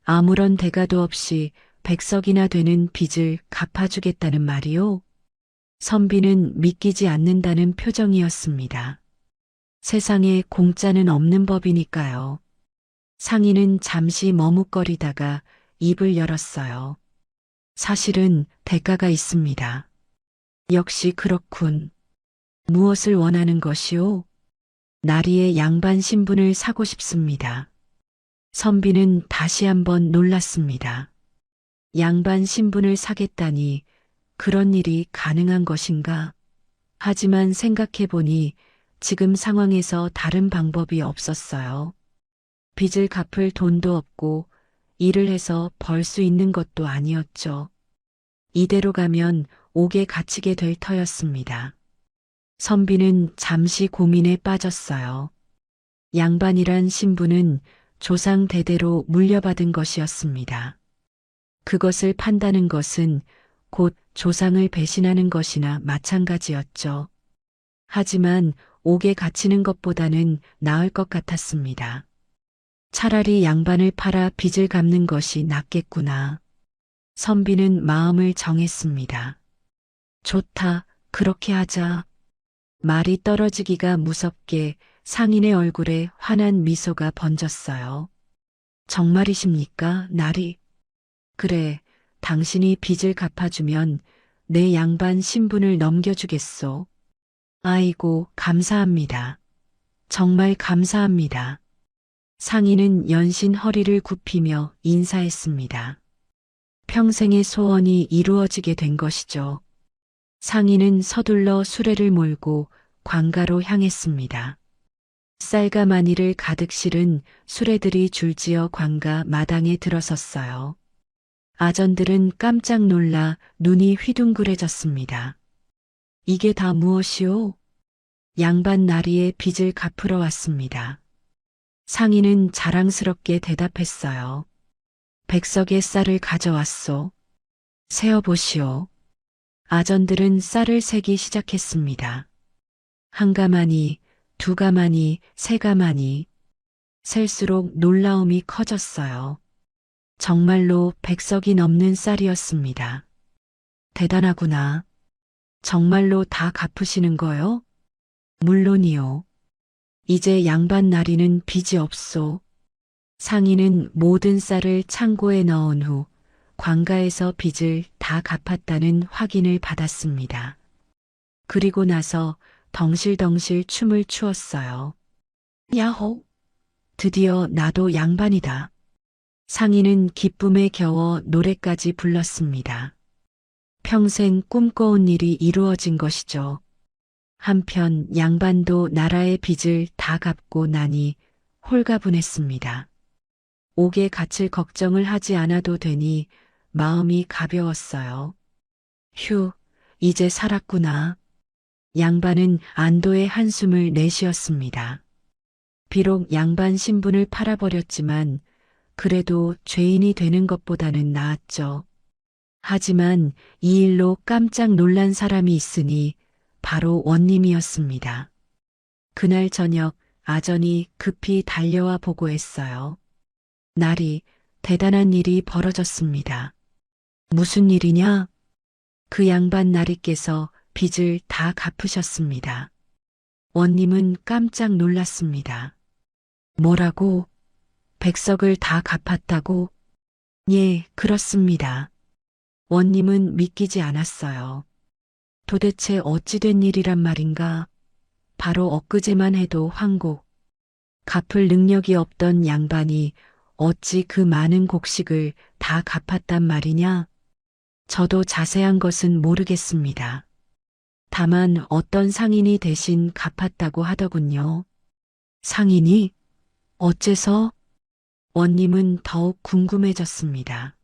아무런 대가도 없이 100석이나 되는 빚을 갚아주겠다는 말이요? 선비는 믿기지 않는다는 표정이었습니다. 세상에 공짜는 없는 법이니까요. 상인은 잠시 머뭇거리다가 입을 열었어요. 사실은 대가가 있습니다. 역시 그렇군. 무엇을 원하는 것이오? 나리의 양반 신분을 사고 싶습니다. 선비는 다시 한번 놀랐습니다. 양반 신분을 사겠다니 그런 일이 가능한 것인가? 하지만 생각해보니 지금 상황에서 다른 방법이 없었어요. 빚을 갚을 돈도 없고 일을 해서 벌 수 있는 것도 아니었죠. 이대로 가면 옥에 갇히게 될 터였습니다. 선비는 잠시 고민에 빠졌어요. 양반이란 신분은 조상 대대로 물려받은 것이었습니다. 그것을 판다는 것은 곧 조상을 배신하는 것이나 마찬가지였죠. 하지만 옥에 갇히는 것보다는 나을 것 같았습니다. 차라리 양반을 팔아 빚을 갚는 것이 낫겠구나. 선비는 마음을 정했습니다. 좋다, 그렇게 하자. 말이 떨어지기가 무섭게 상인의 얼굴에 환한 미소가 번졌어요. 정말이십니까, 나리? 그래, 당신이 빚을 갚아주면 내 양반 신분을 넘겨주겠소. 아이고, 감사합니다. 정말 감사합니다. 상인은 연신 허리를 굽히며 인사했습니다. 평생의 소원이 이루어지게 된 것이죠. 상인은 서둘러 수레를 몰고 관가로 향했습니다. 쌀과 마니를 가득 실은 수레들이 줄지어 관가 마당에 들어섰어요. 아전들은 깜짝 놀라 눈이 휘둥그레졌습니다. 이게 다 무엇이오? 양반 나리의 빚을 갚으러 왔습니다. 상인은 자랑스럽게 대답했어요. 100석의 쌀을 가져왔소. 세어보시오. 아전들은 쌀을 세기 시작했습니다. 한 가마니, 두 가마니, 세 가마니. 셀수록 놀라움이 커졌어요. 정말로 100석이 넘는 쌀이었습니다. 대단하구나. 정말로 다 갚으시는 거요? 물론이요. 이제 양반 나리는 빚이 없소. 상인은 모든 쌀을 창고에 넣은 후 관가에서 빚을 다 갚았다는 확인을 받았습니다. 그리고 나서 덩실덩실 춤을 추었어요. 야호! 드디어 나도 양반이다. 상인은 기쁨에 겨워 노래까지 불렀습니다. 평생 꿈꿔온 일이 이루어진 것이죠. 한편 양반도 나라의 빚을 다 갚고 나니 홀가분했습니다. 옥에 갇힐 걱정을 하지 않아도 되니 마음이 가벼웠어요. 휴, 이제 살았구나. 양반은 안도의 한숨을 내쉬었습니다. 비록 양반 신분을 팔아버렸지만 그래도 죄인이 되는 것보다는 나았죠. 하지만 이 일로 깜짝 놀란 사람이 있으니 바로 원님이었습니다. 그날 저녁 아전이 급히 달려와 보고했어요. 나리, 대단한 일이 벌어졌습니다. 무슨 일이냐? 그 양반 나리께서 빚을 다 갚으셨습니다. 원님은 깜짝 놀랐습니다. 뭐라고? 백석을 다 갚았다고? 예, 그렇습니다. 원님은 믿기지 않았어요. 도대체 어찌 된 일이란 말인가? 바로 엊그제만 해도 황곡, 갚을 능력이 없던 양반이 어찌 그 많은 곡식을 다 갚았단 말이냐? 저도 자세한 것은 모르겠습니다. 다만 어떤 상인이 대신 갚았다고 하더군요. 상인이? 어째서? 원님은 더욱 궁금해졌습니다.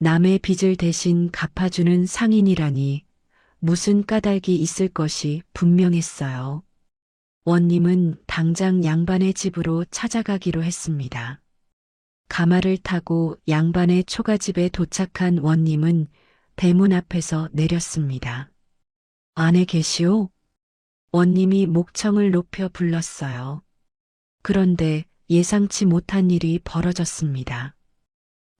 남의 빚을 대신 갚아주는 상인이라니 무슨 까닭이 있을 것이 분명했어요. 원님은 당장 양반의 집으로 찾아가기로 했습니다. 가마를 타고 양반의 초가집에 도착한 원님은 대문 앞에서 내렸습니다. 안에 계시오? 원님이 목청을 높여 불렀어요. 그런데 예상치 못한 일이 벌어졌습니다.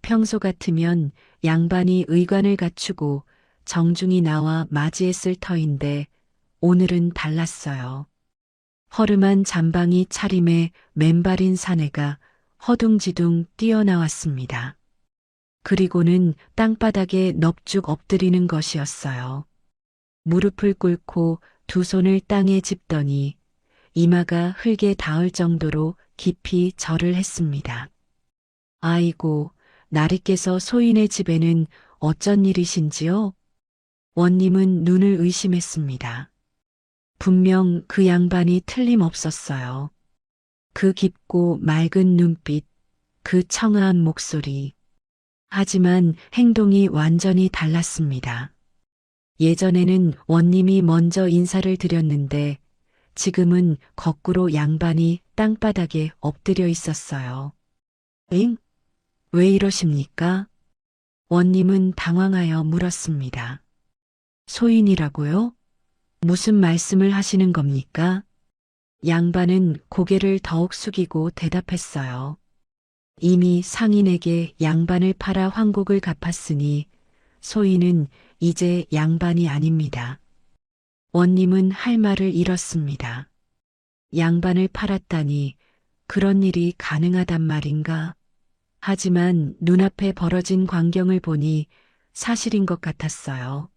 평소 같으면 양반이 의관을 갖추고 정중히 나와 맞이했을 터인데 오늘은 달랐어요. 허름한 잠방이 차림에 맨발인 사내가 허둥지둥 뛰어나왔습니다. 그리고는 땅바닥에 넙죽 엎드리는 것이었어요. 무릎을 꿇고 두 손을 땅에 짚더니 이마가 흙에 닿을 정도로 깊이 절을 했습니다. 아이고, 나리께서 소인의 집에는 어쩐 일이신지요? 원님은 눈을 의심했습니다. 분명 그 양반이 틀림없었어요. 그 깊고 맑은 눈빛, 그 청아한 목소리. 하지만 행동이 완전히 달랐습니다. 예전에는 원님이 먼저 인사를 드렸는데 지금은 거꾸로 양반이 땅바닥에 엎드려 있었어요. 응? 왜 이러십니까? 원님은 당황하여 물었습니다. 소인이라고요? 무슨 말씀을 하시는 겁니까? 양반은 고개를 더욱 숙이고 대답했어요. 이미 상인에게 양반을 팔아 황곡을 갚았으니 소인은 이제 양반이 아닙니다. 원님은 할 말을 잃었습니다. 양반을 팔았다니 그런 일이 가능하단 말인가? 하지만 눈앞에 벌어진 광경을 보니 사실인 것 같았어요.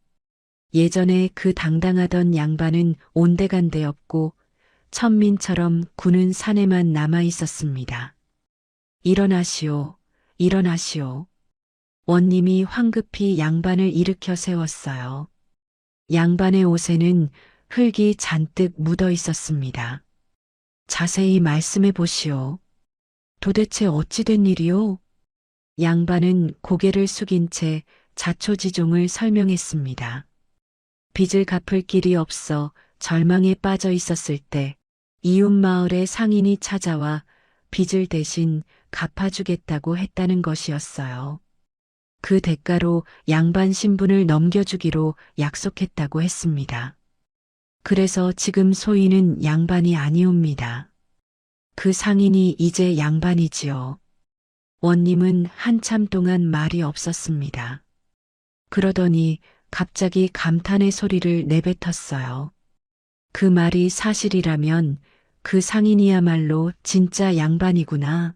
예전에 그 당당하던 양반은 온데간데 없고 천민처럼 구는 사내만 남아 있었습니다. 일어나시오, 일어나시오. 원님이 황급히 양반을 일으켜 세웠어요. 양반의 옷에는 흙이 잔뜩 묻어 있었습니다. 자세히 말씀해 보시오. 도대체 어찌 된 일이오? 양반은 고개를 숙인 채 자초지종을 설명했습니다. 빚을 갚을 길이 없어 절망에 빠져 있었을 때 이웃 마을의 상인이 찾아와 빚을 대신 갚아주겠다고 했다는 것이었어요. 그 대가로 양반 신분을 넘겨주기로 약속했다고 했습니다. 그래서 지금 소인은 양반이 아니옵니다. 그 상인이 이제 양반이지요. 원님은 한참 동안 말이 없었습니다. 그러더니 갑자기 감탄의 소리를 내뱉었어요. 그 말이 사실이라면 그 상인이야말로 진짜 양반이구나.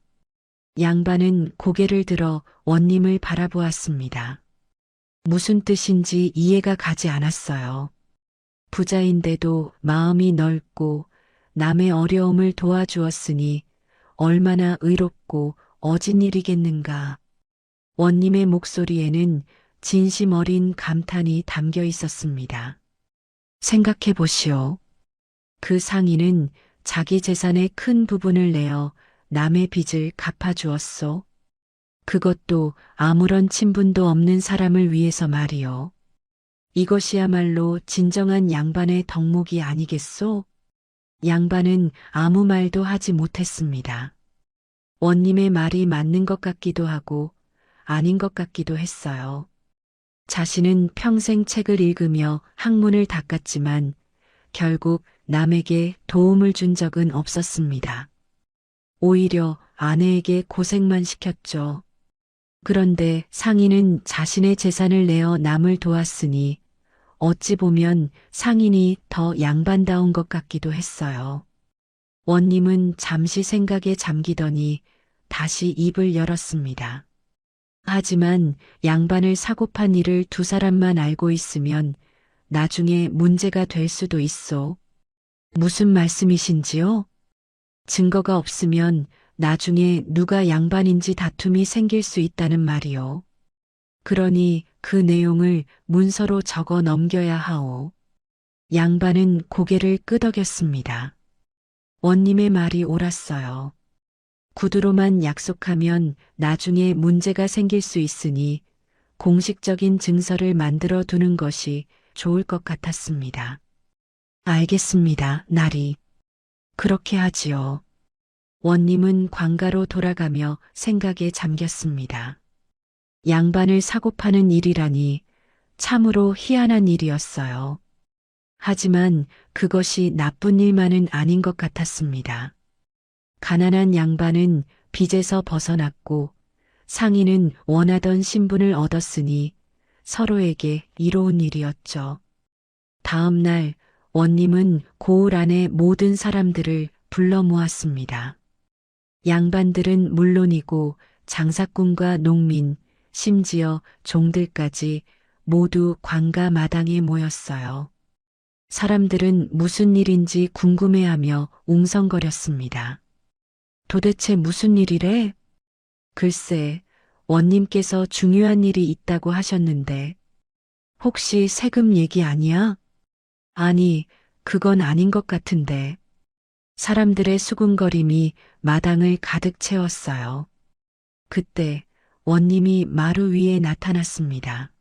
양반은 고개를 들어 원님을 바라보았습니다. 무슨 뜻인지 이해가 가지 않았어요. 부자인데도 마음이 넓고 남의 어려움을 도와주었으니 얼마나 의롭고 어진 일이겠는가. 원님의 목소리에는 진심 어린 감탄이 담겨 있었습니다. 생각해 보시오. 그 상인은 자기 재산의 큰 부분을 내어 남의 빚을 갚아주었소. 그것도 아무런 친분도 없는 사람을 위해서 말이요. 이것이야말로 진정한 양반의 덕목이 아니겠소? 양반은 아무 말도 하지 못했습니다. 원님의 말이 맞는 것 같기도 하고 아닌 것 같기도 했어요. 자신은 평생 책을 읽으며 학문을 닦았지만 결국 남에게 도움을 준 적은 없었습니다. 오히려 아내에게 고생만 시켰죠. 그런데 상인은 자신의 재산을 내어 남을 도왔으니 어찌 보면 상인이 더 양반다운 것 같기도 했어요. 원님은 잠시 생각에 잠기더니 다시 입을 열었습니다. 하지만 양반을 사고 판 일을 두 사람만 알고 있으면 나중에 문제가 될 수도 있소. 무슨 말씀이신지요? 증거가 없으면 나중에 누가 양반인지 다툼이 생길 수 있다는 말이요. 그러니 그 내용을 문서로 적어 넘겨야 하오. 양반은 고개를 끄덕였습니다. 원님의 말이 옳았어요. 구두로만 약속하면 나중에 문제가 생길 수 있으니 공식적인 증서를 만들어 두는 것이 좋을 것 같았습니다. 알겠습니다, 나리. 그렇게 하지요. 원님은 관가로 돌아가며 생각에 잠겼습니다. 양반을 사고 파는 일이라니 참으로 희한한 일이었어요. 하지만 그것이 나쁜 일만은 아닌 것 같았습니다. 가난한 양반은 빚에서 벗어났고 상인은 원하던 신분을 얻었으니 서로에게 이로운 일이었죠. 다음 날 원님은 고을 안의 모든 사람들을 불러 모았습니다. 양반들은 물론이고 장사꾼과 농민, 심지어 종들까지 모두 관가 마당에 모였어요. 사람들은 무슨 일인지 궁금해하며 웅성거렸습니다. 도대체 무슨 일이래? 글쎄, 원님께서 중요한 일이 있다고 하셨는데, 혹시 세금 얘기 아니야? 아니, 그건 아닌 것 같은데. 사람들의 수군거림이 마당을 가득 채웠어요. 그때 원님이 마루 위에 나타났습니다.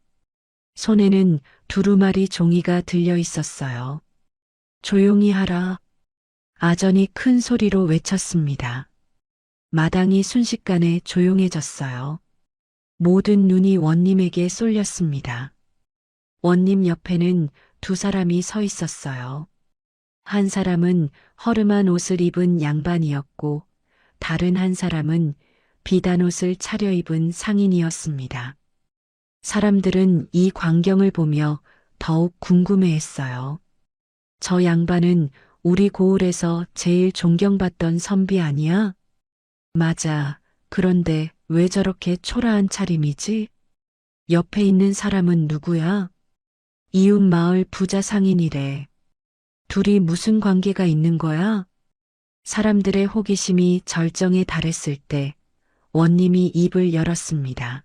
손에는 두루마리 종이가 들려 있었어요. 조용히 하라. 아전이 큰 소리로 외쳤습니다. 마당이 순식간에 조용해졌어요. 모든 눈이 원님에게 쏠렸습니다. 원님 옆에는 두 사람이 서 있었어요. 한 사람은 허름한 옷을 입은 양반이었고 다른 한 사람은 비단 옷을 차려입은 상인이었습니다. 사람들은 이 광경을 보며 더욱 궁금해했어요. 저 양반은 우리 고을에서 제일 존경받던 선비 아니야? 맞아. 그런데 왜 저렇게 초라한 차림이지? 옆에 있는 사람은 누구야? 이웃 마을 부자 상인이래. 둘이 무슨 관계가 있는 거야? 사람들의 호기심이 절정에 달했을 때 원님이 입을 열었습니다.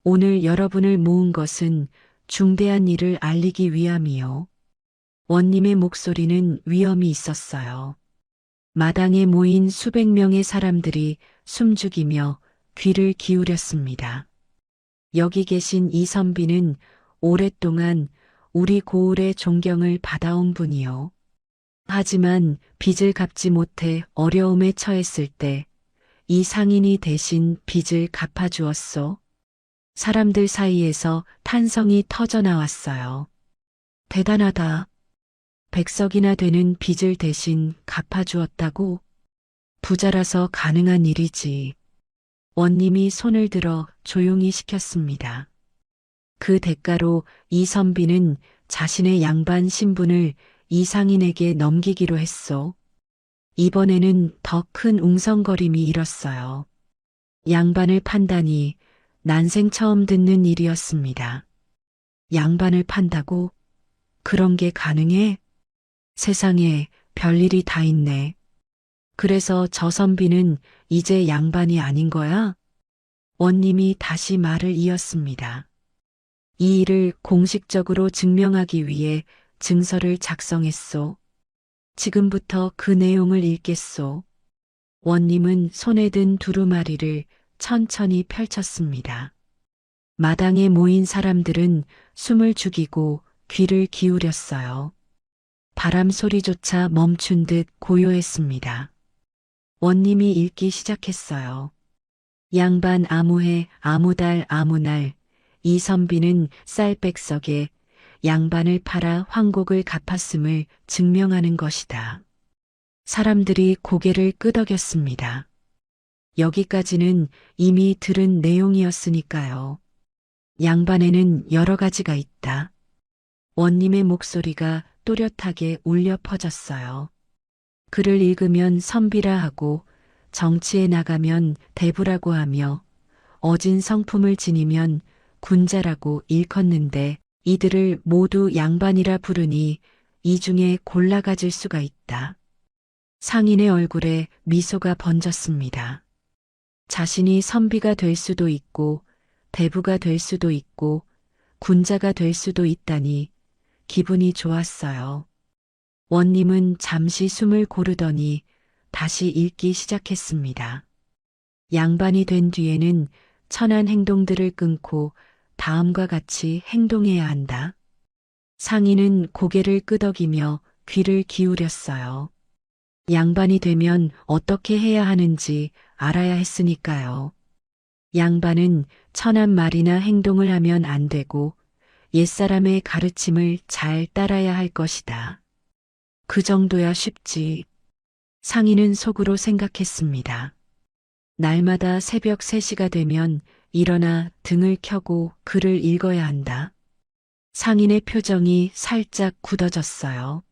오늘 여러분을 모은 것은 중대한 일을 알리기 위함이요. 원님의 목소리는 위엄이 있었어요. 마당에 모인 수백 명의 사람들이 숨죽이며 귀를 기울였습니다. 여기 계신 이 선비는 오랫동안 우리 고을의 존경을 받아온 분이요. 하지만 빚을 갚지 못해 어려움에 처했을 때 이 상인이 대신 빚을 갚아주었소. 사람들 사이에서 탄성이 터져 나왔어요. 대단하다. 100석이나 되는 빚을 대신 갚아주었다고? 부자라서 가능한 일이지. 원님이 손을 들어 조용히 시켰습니다. 그 대가로 이 선비는 자신의 양반 신분을 이 상인에게 넘기기로 했소. 이번에는 더 큰 웅성거림이 일었어요. 양반을 판다니 난생 처음 듣는 일이었습니다. 양반을 판다고? 그런 게 가능해? 세상에 별일이 다 있네. 그래서 저 선비는 이제 양반이 아닌 거야? 원님이 다시 말을 이었습니다. 이 일을 공식적으로 증명하기 위해 증서를 작성했소. 지금부터 그 내용을 읽겠소. 원님은 손에 든 두루마리를 천천히 펼쳤습니다. 마당에 모인 사람들은 숨을 죽이고 귀를 기울였어요. 바람 소리조차 멈춘 듯 고요했습니다. 원님이 읽기 시작했어요. 양반 아무해 아무달 아무날 이 선비는 쌀백석에 양반을 팔아 황곡을 갚았음을 증명하는 것이다. 사람들이 고개를 끄덕였습니다. 여기까지는 이미 들은 내용이었으니까요. 양반에는 여러 가지가 있다. 원님의 목소리가 또렷하게 울려 퍼졌어요. 글을 읽으면 선비라 하고 정치에 나가면 대부라고 하며 어진 성품을 지니면 군자라고 일컫는데 이들을 모두 양반이라 부르니 이 중에 골라 가질 수가 있다. 상인의 얼굴에 미소가 번졌습니다. 자신이 선비가 될 수도 있고 대부가 될 수도 있고 군자가 될 수도 있다니 기분이 좋았어요. 원님은 잠시 숨을 고르더니 다시 읽기 시작했습니다. 양반이 된 뒤에는 천한 행동들을 끊고 다음과 같이 행동해야 한다. 상인은 고개를 끄덕이며 귀를 기울였어요. 양반이 되면 어떻게 해야 하는지 알아야 했으니까요. 양반은 천한 말이나 행동을 하면 안 되고 옛사람의 가르침을 잘 따라야 할 것이다. 그 정도야 쉽지. 상인은 속으로 생각했습니다. 날마다 새벽 3시가 되면 일어나 등을 켜고 글을 읽어야 한다. 상인의 표정이 살짝 굳어졌어요.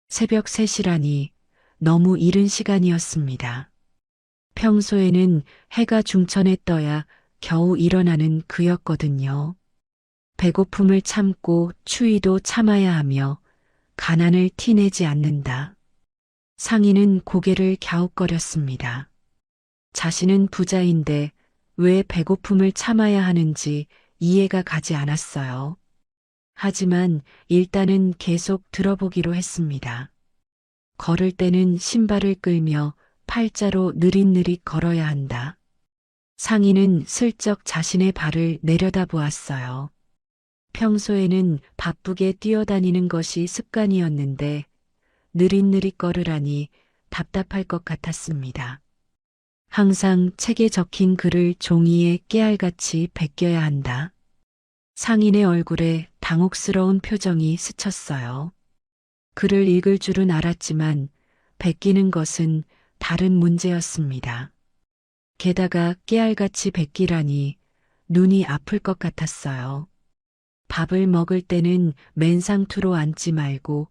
새벽 3시라니 너무 이른 시간이었습니다. 평소에는 해가 중천에 떠야 겨우 일어나는 그였거든요. 배고픔을 참고 추위도 참아야 하며 가난을 티내지 않는다. 상인은 고개를 갸웃거렸습니다. 자신은 부자인데 왜 배고픔을 참아야 하는지 이해가 가지 않았어요. 하지만 일단은 계속 들어보기로 했습니다. 걸을 때는 신발을 끌며 팔자로 느릿느릿 걸어야 한다. 상인은 슬쩍 자신의 발을 내려다보았어요. 평소에는 바쁘게 뛰어다니는 것이 습관이었는데 느릿느릿 걸으라니 답답할 것 같았습니다. 항상 책에 적힌 글을 종이에 깨알같이 베껴야 한다. 상인의 얼굴에 당혹스러운 표정이 스쳤어요. 글을 읽을 줄은 알았지만 베끼는 것은 다른 문제였습니다. 게다가 깨알같이 베끼라니 눈이 아플 것 같았어요. 밥을 먹을 때는 맨상투로 앉지 말고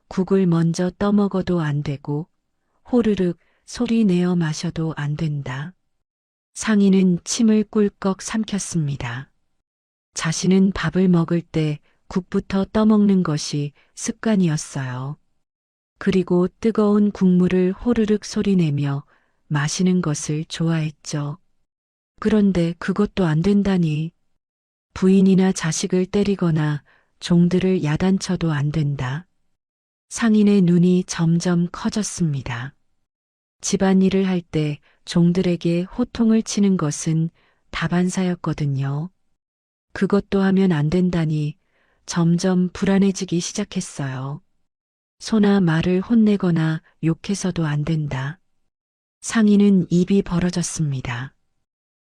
국을 먼저 떠먹어도 안 되고 호르륵 소리 내어 마셔도 안 된다. 상인은 침을 꿀꺽 삼켰습니다. 자신은 밥을 먹을 때 국부터 떠먹는 것이 습관이었어요. 그리고 뜨거운 국물을 호르륵 소리내며 마시는 것을 좋아했죠. 그런데 그것도 안 된다니. 부인이나 자식을 때리거나 종들을 야단쳐도 안 된다. 상인의 눈이 점점 커졌습니다. 집안일을 할 때 종들에게 호통을 치는 것은 다반사였거든요. 그것도 하면 안 된다니 점점 불안해지기 시작했어요. 소나 말을 혼내거나 욕해서도 안 된다. 상인은 입이 벌어졌습니다.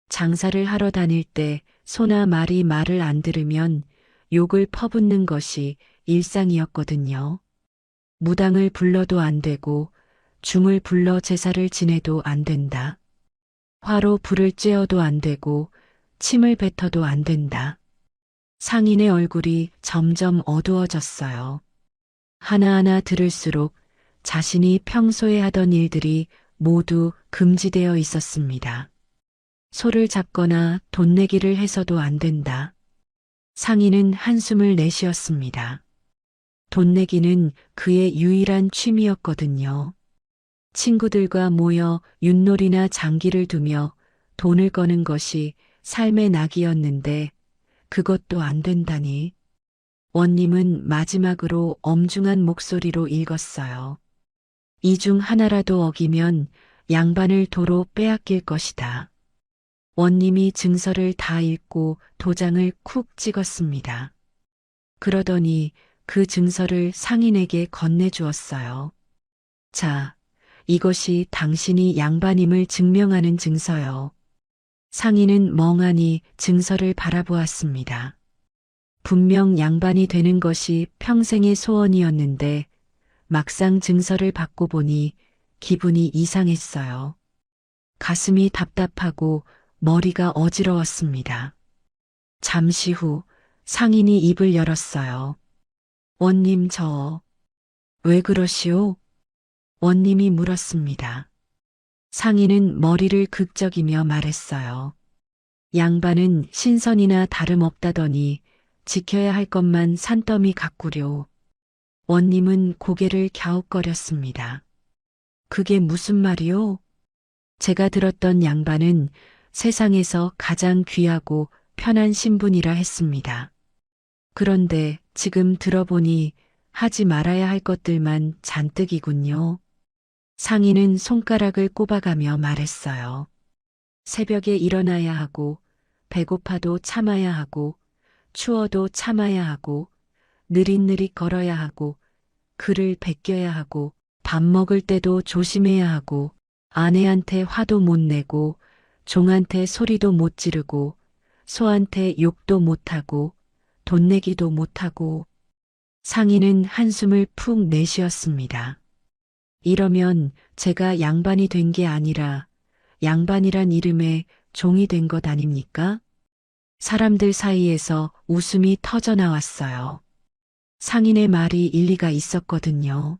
장사를 하러 다닐 때 소나 말이 말을 안 들으면 욕을 퍼붓는 것이 일상이었거든요. 무당을 불러도 안 되고 중을 불러 제사를 지내도 안 된다. 화로 불을 쬐어도 안 되고 침을 뱉어도 안 된다. 상인의 얼굴이 점점 어두워졌어요. 하나하나 들을수록 자신이 평소에 하던 일들이 모두 금지되어 있었습니다. 소를 잡거나 돈 내기를 해서도 안 된다. 상인은 한숨을 내쉬었습니다. 돈 내기는 그의 유일한 취미였거든요. 친구들과 모여 윷놀이나 장기를 두며 돈을 거는 것이 삶의 낙이었는데 그것도 안 된다니. 원님은 마지막으로 엄중한 목소리로 읽었어요. 이 중 하나라도 어기면 양반을 도로 빼앗길 것이다. 원님이 증서를 다 읽고 도장을 쿡 찍었습니다. 그러더니 그 증서를 상인에게 건네주었어요. 자, 이것이 당신이 양반임을 증명하는 증서요. 상인은 멍하니 증서를 바라보았습니다. 분명 양반이 되는 것이 평생의 소원이었는데 막상 증서를 받고 보니 기분이 이상했어요. 가슴이 답답하고 머리가 어지러웠습니다. 잠시 후 상인이 입을 열었어요. 원님 왜 그러시오? 원님이 물었습니다. 상인은 머리를 극적이며 말했어요. 양반은 신선이나 다름없다더니 지켜야 할 것만 산더미 가꾸려. 원님은 고개를 갸웃거렸습니다. 그게 무슨 말이오? 제가 들었던 양반은 세상에서 가장 귀하고 편한 신분이라 했습니다. 그런데 지금 들어보니 하지 말아야 할 것들만 잔뜩이군요. 상인은 손가락을 꼽아가며 말했어요. 새벽에 일어나야 하고, 배고파도 참아야 하고, 추워도 참아야 하고, 느릿느릿 걸어야 하고, 글을 베껴야 하고, 밥 먹을 때도 조심해야 하고, 아내한테 화도 못 내고, 종한테 소리도 못 지르고, 소한테 욕도 못 하고, 돈 내기도 못 하고. 상인은 한숨을 푹 내쉬었습니다. 이러면 제가 양반이 된 게 아니라 양반이란 이름의 종이 된 것 아닙니까? 사람들 사이에서 웃음이 터져 나왔어요. 상인의 말이 일리가 있었거든요.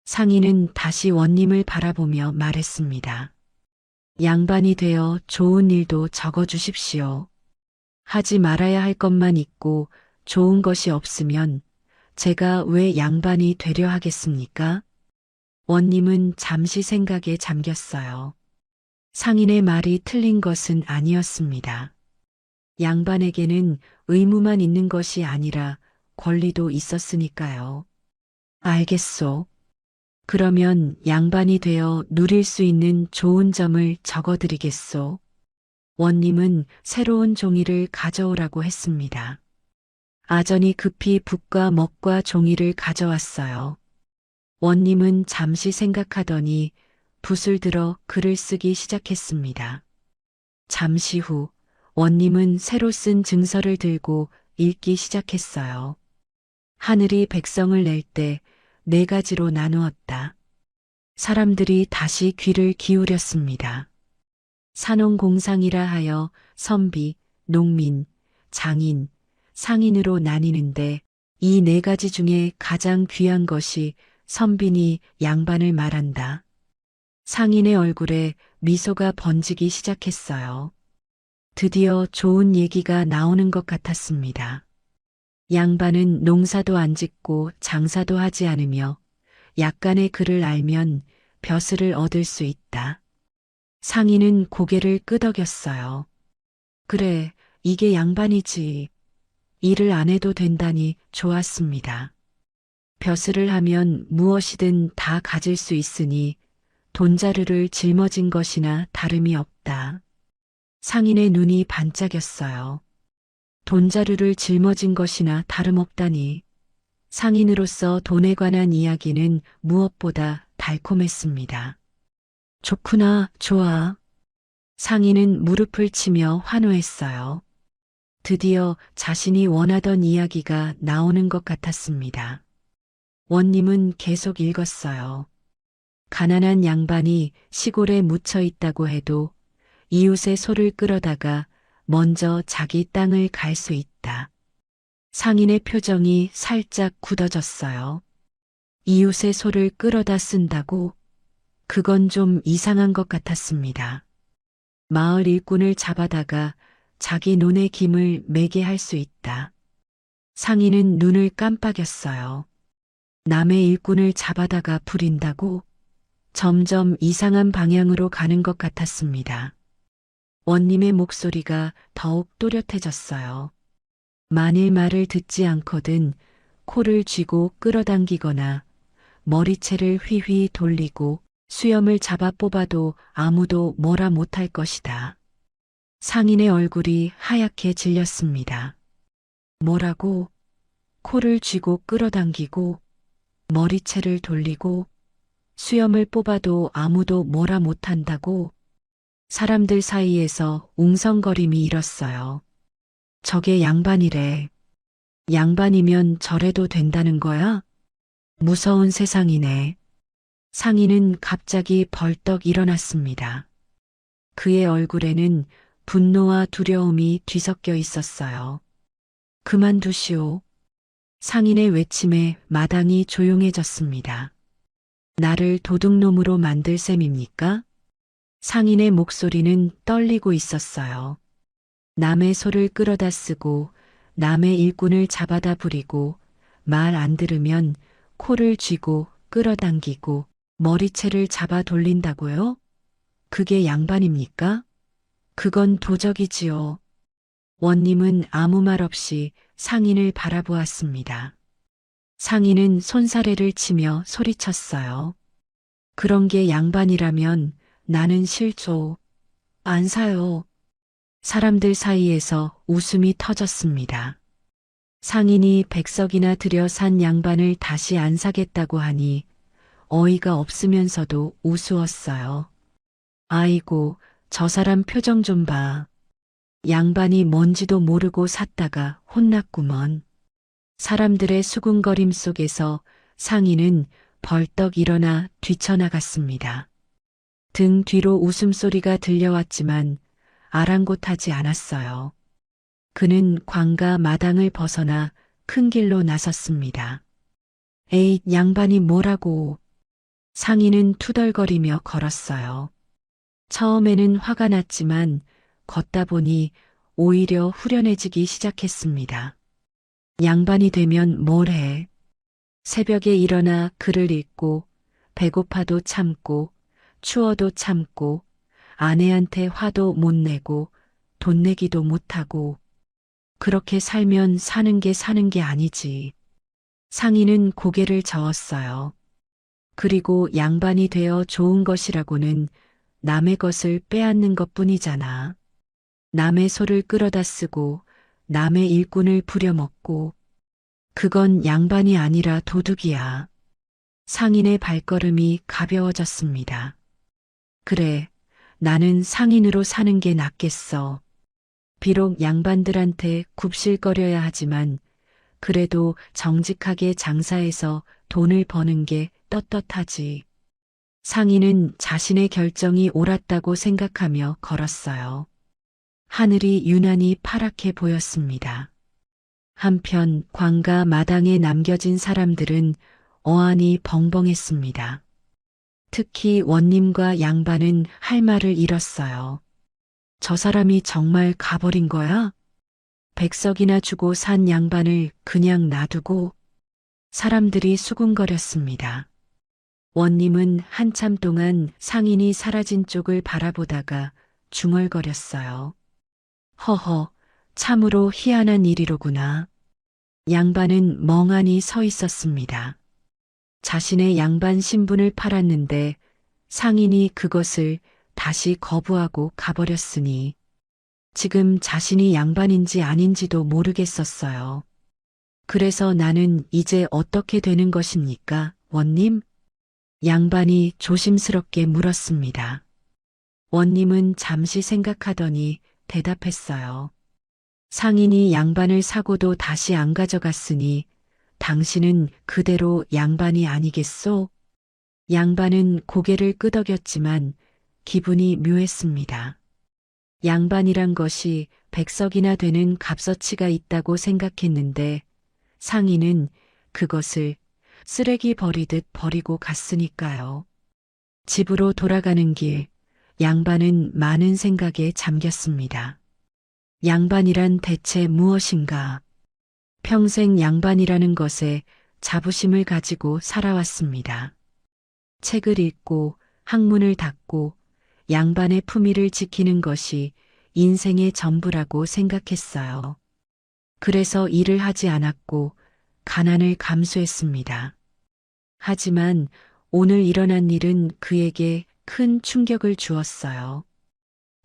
상인은 다시 원님을 바라보며 말했습니다. 양반이 되어 좋은 일도 적어주십시오. 하지 말아야 할 것만 있고 좋은 것이 없으면 제가 왜 양반이 되려 하겠습니까? 원님은 잠시 생각에 잠겼어요. 상인의 말이 틀린 것은 아니었습니다. 양반에게는 의무만 있는 것이 아니라 권리도 있었으니까요. 알겠소. 그러면 양반이 되어 누릴 수 있는 좋은 점을 적어드리겠소. 원님은 새로운 종이를 가져오라고 했습니다. 아전이 급히 붓과 먹과 종이를 가져왔어요. 원님은 잠시 생각하더니 붓을 들어 글을 쓰기 시작했습니다. 잠시 후 원님은 새로 쓴 증서를 들고 읽기 시작했어요. 하늘이 백성을 낼 때 4가지로 나누었다. 사람들이 다시 귀를 기울였습니다. 산업공상이라 하여 선비, 농민, 장인, 상인으로 나뉘는데 이 4가지 중에 가장 귀한 것이 선비니 양반을 말한다. 상인의 얼굴에 미소가 번지기 시작했어요. 드디어 좋은 얘기가 나오는 것 같았습니다. 양반은 농사도 안 짓고 장사도 하지 않으며 약간의 글을 알면 벼슬을 얻을 수 있다. 상인은 고개를 끄덕였어요. 그래, 이게 양반이지. 일을 안 해도 된다니 좋았습니다. 벼슬을 하면 무엇이든 다 가질 수 있으니 돈자루를 짊어진 것이나 다름이 없다. 상인의 눈이 반짝였어요. 돈자루를 짊어진 것이나 다름없다니. 상인으로서 돈에 관한 이야기는 무엇보다 달콤했습니다. 좋구나, 좋아. 상인은 무릎을 치며 환호했어요. 드디어 자신이 원하던 이야기가 나오는 것 같았습니다. 원님은 계속 읽었어요. 가난한 양반이 시골에 묻혀 있다고 해도 이웃의 소를 끌어다가 먼저 자기 땅을 갈 수 있다. 상인의 표정이 살짝 굳어졌어요. 이웃의 소를 끌어다 쓴다고? 그건 좀 이상한 것 같았습니다. 마을 일꾼을 잡아다가 자기 논의 김을 매게 할 수 있다. 상인은 눈을 깜빡였어요. 남의 일꾼을 잡아다가 부린다고? 점점 이상한 방향으로 가는 것 같았습니다. 원님의 목소리가 더욱 또렷해졌어요. 만일 말을 듣지 않거든 코를 쥐고 끌어당기거나 머리채를 휘휘 돌리고 수염을 잡아 뽑아도 아무도 뭐라 못할 것이다. 상인의 얼굴이 하얗게 질렸습니다. 뭐라고? 코를 쥐고 끌어당기고 머리채를 돌리고 수염을 뽑아도 아무도 뭐라 못한다고? 사람들 사이에서 웅성거림이 일었어요. 저게 양반이래. 양반이면 저래도 된다는 거야? 무서운 세상이네. 상인은 갑자기 벌떡 일어났습니다. 그의 얼굴에는 분노와 두려움이 뒤섞여 있었어요. 그만두시오. 상인의 외침에 마당이 조용해졌습니다. 나를 도둑놈으로 만들 셈입니까? 상인의 목소리는 떨리고 있었어요. 남의 소를 끌어다 쓰고 남의 일꾼을 잡아다 부리고 말 안 들으면 코를 쥐고 끌어당기고 머리채를 잡아 돌린다고요? 그게 양반입니까? 그건 도적이지요. 원님은 아무 말 없이 상인을 바라보았습니다. 상인은 손사래를 치며 소리쳤어요. 그런 게 양반이라면 나는 싫죠. 안 사요. 사람들 사이에서 웃음이 터졌습니다. 상인이 100석이나 들여 산 양반을 다시 안 사겠다고 하니 어이가 없으면서도 우스웠어요. 아이고, 저 사람 표정 좀 봐. 양반이 뭔지도 모르고 샀다가 혼났구먼. 사람들의 수군거림 속에서 상인은 벌떡 일어나 뛰쳐나갔습니다. 등 뒤로 웃음소리가 들려왔지만 아랑곳하지 않았어요. 그는 광가 마당을 벗어나 큰 길로 나섰습니다. 에잇, 양반이 뭐라고. 상인은 투덜거리며 걸었어요. 처음에는 화가 났지만 걷다 보니 오히려 후련해지기 시작했습니다. 양반이 되면 뭘 해? 새벽에 일어나 글을 읽고 배고파도 참고 추워도 참고 아내한테 화도 못 내고 돈 내기도 못하고 그렇게 살면 사는 게 아니지. 상인은 고개를 저었어요. 그리고 양반이 되어 좋은 것이라고는 남의 것을 빼앗는 것뿐이잖아. 남의 소를 끌어다 쓰고 남의 일꾼을 부려먹고 그건 양반이 아니라 도둑이야. 상인의 발걸음이 가벼워졌습니다. 그래, 나는 상인으로 사는 게 낫겠어. 비록 양반들한테 굽실거려야 하지만 그래도 정직하게 장사해서 돈을 버는 게 떳떳하지. 상인은 자신의 결정이 옳았다고 생각하며 걸었어요. 하늘이 유난히 파랗게 보였습니다. 한편 광가 마당에 남겨진 사람들은 어안이 벙벙했습니다. 특히 원님과 양반은 할 말을 잃었어요. 저 사람이 정말 가버린 거야? 100석이나 주고 산 양반을 그냥 놔두고 사람들이 수군거렸습니다. 원님은 한참 동안 상인이 사라진 쪽을 바라보다가 중얼거렸어요. 허허, 참으로 희한한 일이로구나. 양반은 멍하니 서 있었습니다. 자신의 양반 신분을 팔았는데 상인이 그것을 다시 거부하고 가버렸으니 지금 자신이 양반인지 아닌지도 모르겠었어요. 그래서 나는 이제 어떻게 되는 것입니까, 원님? 양반이 조심스럽게 물었습니다. 원님은 잠시 생각하더니 대답했어요. 상인이 양반을 사고도 다시 안 가져갔으니 당신은 그대로 양반이 아니겠소? 양반은 고개를 끄덕였지만 기분이 묘했습니다. 양반이란 것이 100석이나 되는 값어치가 있다고 생각했는데 상인은 그것을 쓰레기 버리듯 버리고 갔으니까요. 집으로 돌아가는 길, 양반은 많은 생각에 잠겼습니다. 양반이란 대체 무엇인가? 평생 양반이라는 것에 자부심을 가지고 살아왔습니다. 책을 읽고 학문을 닦고 양반의 품위를 지키는 것이 인생의 전부라고 생각했어요. 그래서 일을 하지 않았고 가난을 감수했습니다. 하지만 오늘 일어난 일은 그에게 큰 충격을 주었어요.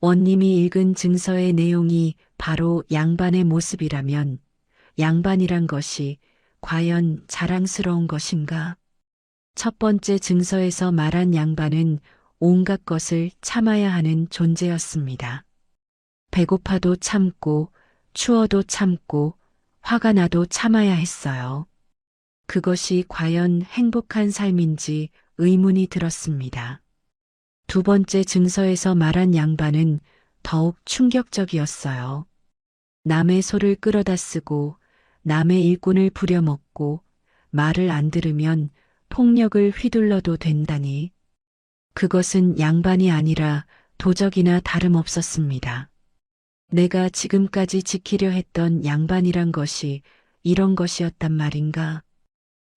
원님이 읽은 증서의 내용이 바로 양반의 모습이라면 양반이란 것이 과연 자랑스러운 것인가? 첫 번째 증서에서 말한 양반은 온갖 것을 참아야 하는 존재였습니다. 배고파도 참고 추워도 참고 화가 나도 참아야 했어요. 그것이 과연 행복한 삶인지 의문이 들었습니다. 두 번째 증서에서 말한 양반은 더욱 충격적이었어요. 남의 소를 끌어다 쓰고 남의 일꾼을 부려먹고 말을 안 들으면 폭력을 휘둘러도 된다니. 그것은 양반이 아니라 도적이나 다름없었습니다. 내가 지금까지 지키려 했던 양반이란 것이 이런 것이었단 말인가?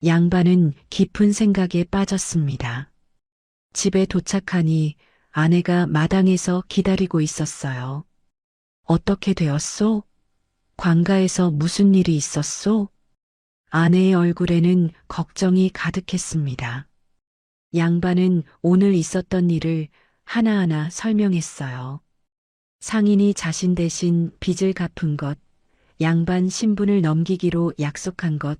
양반은 깊은 생각에 빠졌습니다. 집에 도착하니 아내가 마당에서 기다리고 있었어요. 어떻게 되었소? 관가에서 무슨 일이 있었소? 아내의 얼굴에는 걱정이 가득했습니다. 양반은 오늘 있었던 일을 하나하나 설명했어요. 상인이 자신 대신 빚을 갚은 것, 양반 신분을 넘기기로 약속한 것,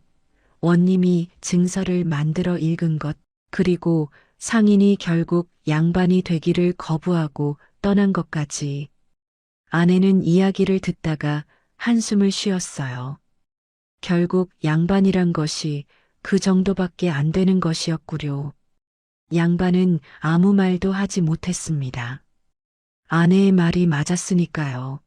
원님이 증서를 만들어 읽은 것, 그리고 상인이 결국 양반이 되기를 거부하고 떠난 것까지. 아내는 이야기를 듣다가 한숨을 쉬었어요. 결국 양반이란 것이 그 정도밖에 안 되는 것이었구려. 양반은 아무 말도 하지 못했습니다. 아내의 말이 맞았으니까요.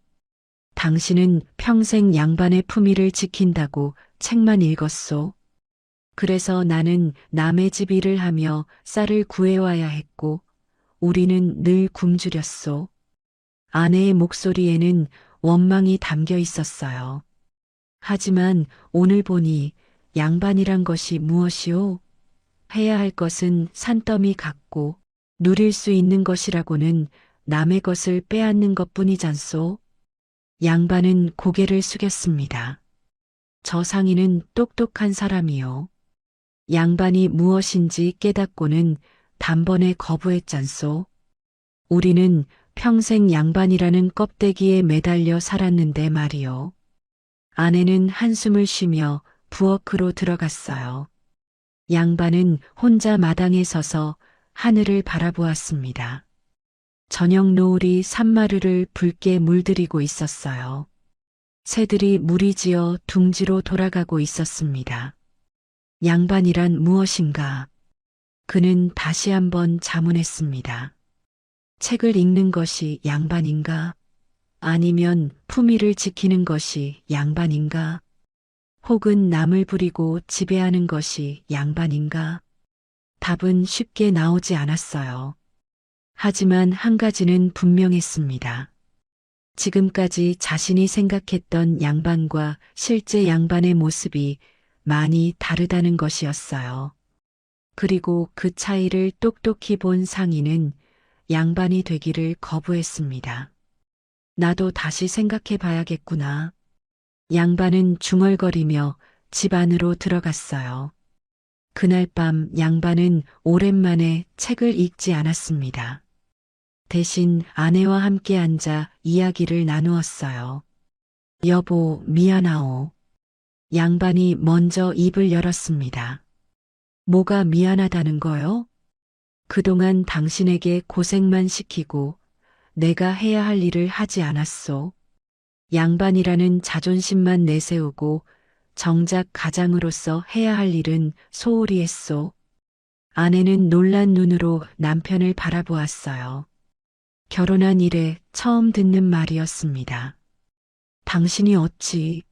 당신은 평생 양반의 품위를 지킨다고 책만 읽었소. 그래서 나는 남의 집 일을 하며 쌀을 구해와야 했고, 우리는 늘 굶주렸소. 아내의 목소리에는 원망이 담겨 있었어요. 하지만 오늘 보니 양반이란 것이 무엇이오? 해야 할 것은 산더미 같고 누릴 수 있는 것이라고는 남의 것을 빼앗는 것뿐이잖소. 양반은 고개를 숙였습니다. 저 상인은 똑똑한 사람이요. 양반이 무엇인지 깨닫고는 단번에 거부했잖소. 우리는 평생 양반이라는 껍데기에 매달려 살았는데 말이요. 아내는 한숨을 쉬며 부엌으로 들어갔어요. 양반은 혼자 마당에 서서 하늘을 바라보았습니다. 저녁 노을이 산마루를 붉게 물들이고 있었어요. 새들이 무리지어 둥지로 돌아가고 있었습니다. 양반이란 무엇인가? 그는 다시 한번 자문했습니다. 책을 읽는 것이 양반인가? 아니면 품위를 지키는 것이 양반인가? 혹은 남을 부리고 지배하는 것이 양반인가? 답은 쉽게 나오지 않았어요. 하지만 한 가지는 분명했습니다. 지금까지 자신이 생각했던 양반과 실제 양반의 모습이 많이 다르다는 것이었어요. 그리고 그 차이를 똑똑히 본 상인은 양반이 되기를 거부했습니다. 나도 다시 생각해 봐야겠구나. 양반은 중얼거리며 집 안으로 들어갔어요. 그날 밤 양반은 오랜만에 책을 읽지 않았습니다. 대신 아내와 함께 앉아 이야기를 나누었어요. 여보, 미안하오. 양반이 먼저 입을 열었습니다. 뭐가 미안하다는 거요? 그동안 당신에게 고생만 시키고 내가 해야 할 일을 하지 않았소. 양반이라는 자존심만 내세우고 정작 가장으로서 해야 할 일은 소홀히 했소. 아내는 놀란 눈으로 남편을 바라보았어요. 결혼한 이래 처음 듣는 말이었습니다. 당신이 어찌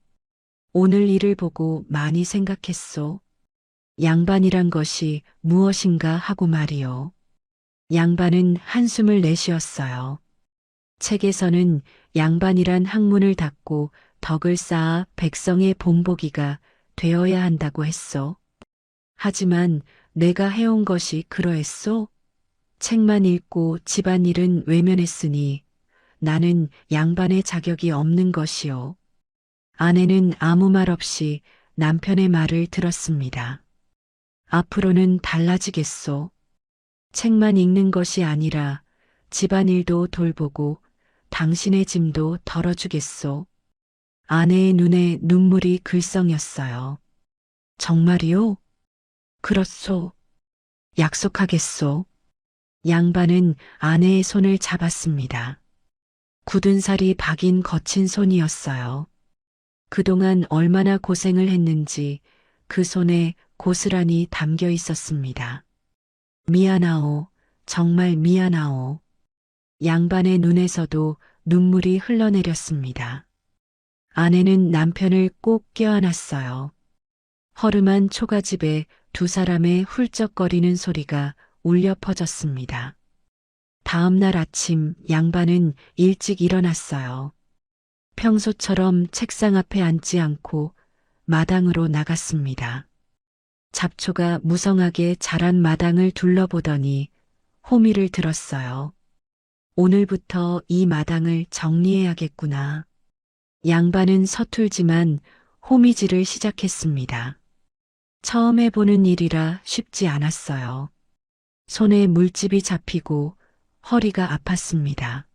오늘 일을 보고 많이 생각했소. 양반이란 것이 무엇인가 하고 말이요. 양반은 한숨을 내쉬었어요. 책에서는 양반이란 학문을 닦고 덕을 쌓아 백성의 본보기가 되어야 한다고 했소. 하지만 내가 해온 것이 그러했소? 책만 읽고 집안일은 외면했으니 나는 양반의 자격이 없는 것이요. 아내는 아무 말 없이 남편의 말을 들었습니다. 앞으로는 달라지겠소. 책만 읽는 것이 아니라 집안일도 돌보고 당신의 짐도 덜어주겠소. 아내의 눈에 눈물이 글썽였어요. 정말이요? 그렇소. 약속하겠소. 양반은 아내의 손을 잡았습니다. 굳은 살이 박인 거친 손이었어요. 그동안 얼마나 고생을 했는지 그 손에 고스란히 담겨 있었습니다. 미안하오. 정말 미안하오. 양반의 눈에서도 눈물이 흘러내렸습니다. 아내는 남편을 꼭 껴안았어요. 허름한 초가집에 두 사람의 훌쩍거리는 소리가 울려 퍼졌습니다. 다음 날 아침 양반은 일찍 일어났어요. 평소처럼 책상 앞에 앉지 않고 마당으로 나갔습니다. 잡초가 무성하게 자란 마당을 둘러보더니 호미를 들었어요. 오늘부터 이 마당을 정리해야겠구나. 양반은 서툴지만 호미질을 시작했습니다. 처음 해보는 일이라 쉽지 않았어요. 손에 물집이 잡히고 허리가 아팠습니다.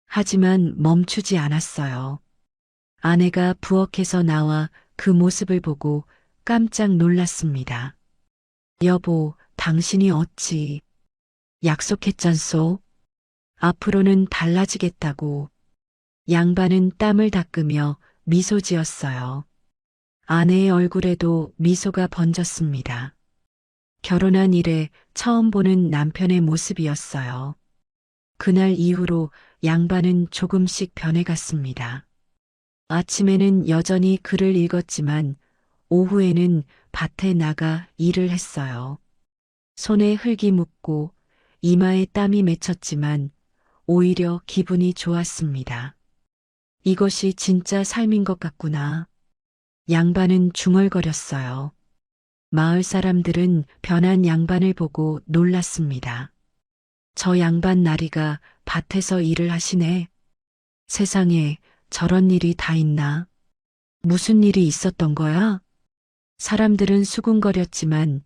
하지만 멈추지 않았어요. 아내가 부엌에서 나와 그 모습을 보고 깜짝 놀랐습니다. 여보, 당신이 어찌 약속했잖소? 앞으로는 달라지겠다고. 양반은 땀을 닦으며 미소 지었어요. 아내의 얼굴에도 미소가 번졌습니다. 결혼한 이래 처음 보는 남편의 모습이었어요. 그날 이후로 양반은 조금씩 변해갔습니다. 아침에는 여전히 글을 읽었지만 오후에는 밭에 나가 일을 했어요. 손에 흙이 묻고 이마에 땀이 맺혔지만 오히려 기분이 좋았습니다. 이것이 진짜 삶인 것 같구나. 양반은 중얼거렸어요. 마을 사람들은 변한 양반을 보고 놀랐습니다. 저 양반 나리가 밭에서 일을 하시네. 세상에 저런 일이 다 있나? 무슨 일이 있었던 거야? 사람들은 수군거렸지만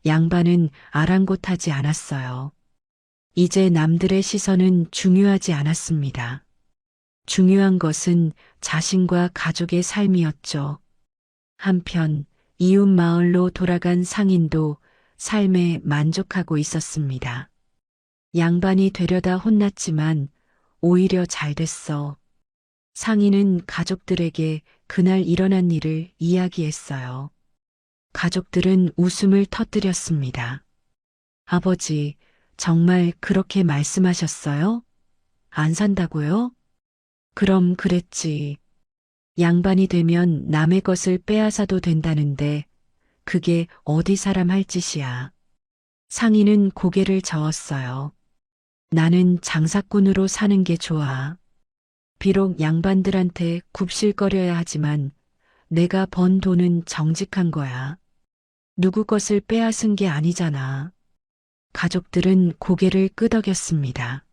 양반은 아랑곳하지 않았어요. 이제 남들의 시선은 중요하지 않았습니다. 중요한 것은 자신과 가족의 삶이었죠. 한편 이웃 마을로 돌아간 상인도 삶에 만족하고 있었습니다. 양반이 되려다 혼났지만 오히려 잘 됐어. 상인은 가족들에게 그날 일어난 일을 이야기했어요. 가족들은 웃음을 터뜨렸습니다. 아버지, 정말 그렇게 말씀하셨어요? 안 산다고요? 그럼 그랬지. 양반이 되면 남의 것을 빼앗아도 된다는데 그게 어디 사람 할 짓이야. 상인은 고개를 저었어요. 나는 장사꾼으로 사는 게 좋아. 비록 양반들한테 굽실거려야 하지만 내가 번 돈은 정직한 거야. 누구 것을 빼앗은 게 아니잖아. 가족들은 고개를 끄덕였습니다.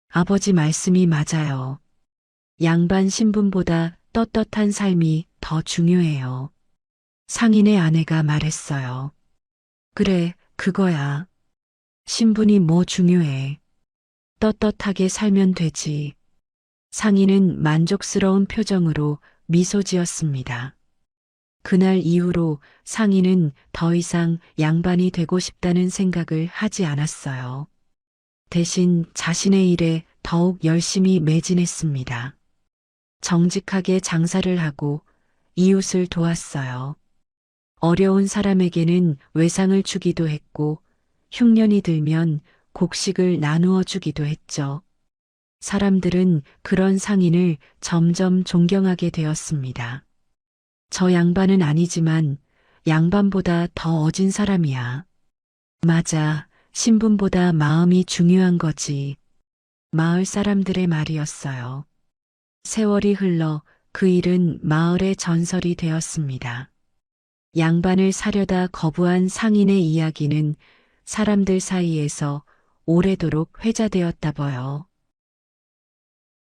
아버지 말씀이 맞아요. 양반 신분보다 떳떳한 삶이 더 중요해요. 상인의 아내가 말했어요. 그래, 그거야. 신분이 뭐 중요해. 떳떳하게 살면 되지. 상인은 만족스러운 표정으로 미소 지었습니다. 그날 이후로 상인은 더 이상 양반이 되고 싶다는 생각을 하지 않았어요. 대신 자신의 일에 더욱 열심히 매진했습니다. 정직하게 장사를 하고 이웃을 도왔어요. 어려운 사람에게는 외상을 주기도 했고 흉년이 들면 곡식을 나누어 주기도 했죠. 사람들은 그런 상인을 점점 존경하게 되었습니다. 저 양반은 아니지만 양반보다 더 어진 사람이야. 맞아, 신분보다 마음이 중요한 거지. 마을 사람들의 말이었어요. 세월이 흘러 그 일은 마을의 전설이 되었습니다. 양반을 사려다 거부한 상인의 이야기는 사람들 사이에서 오래도록 회자되었다 보여.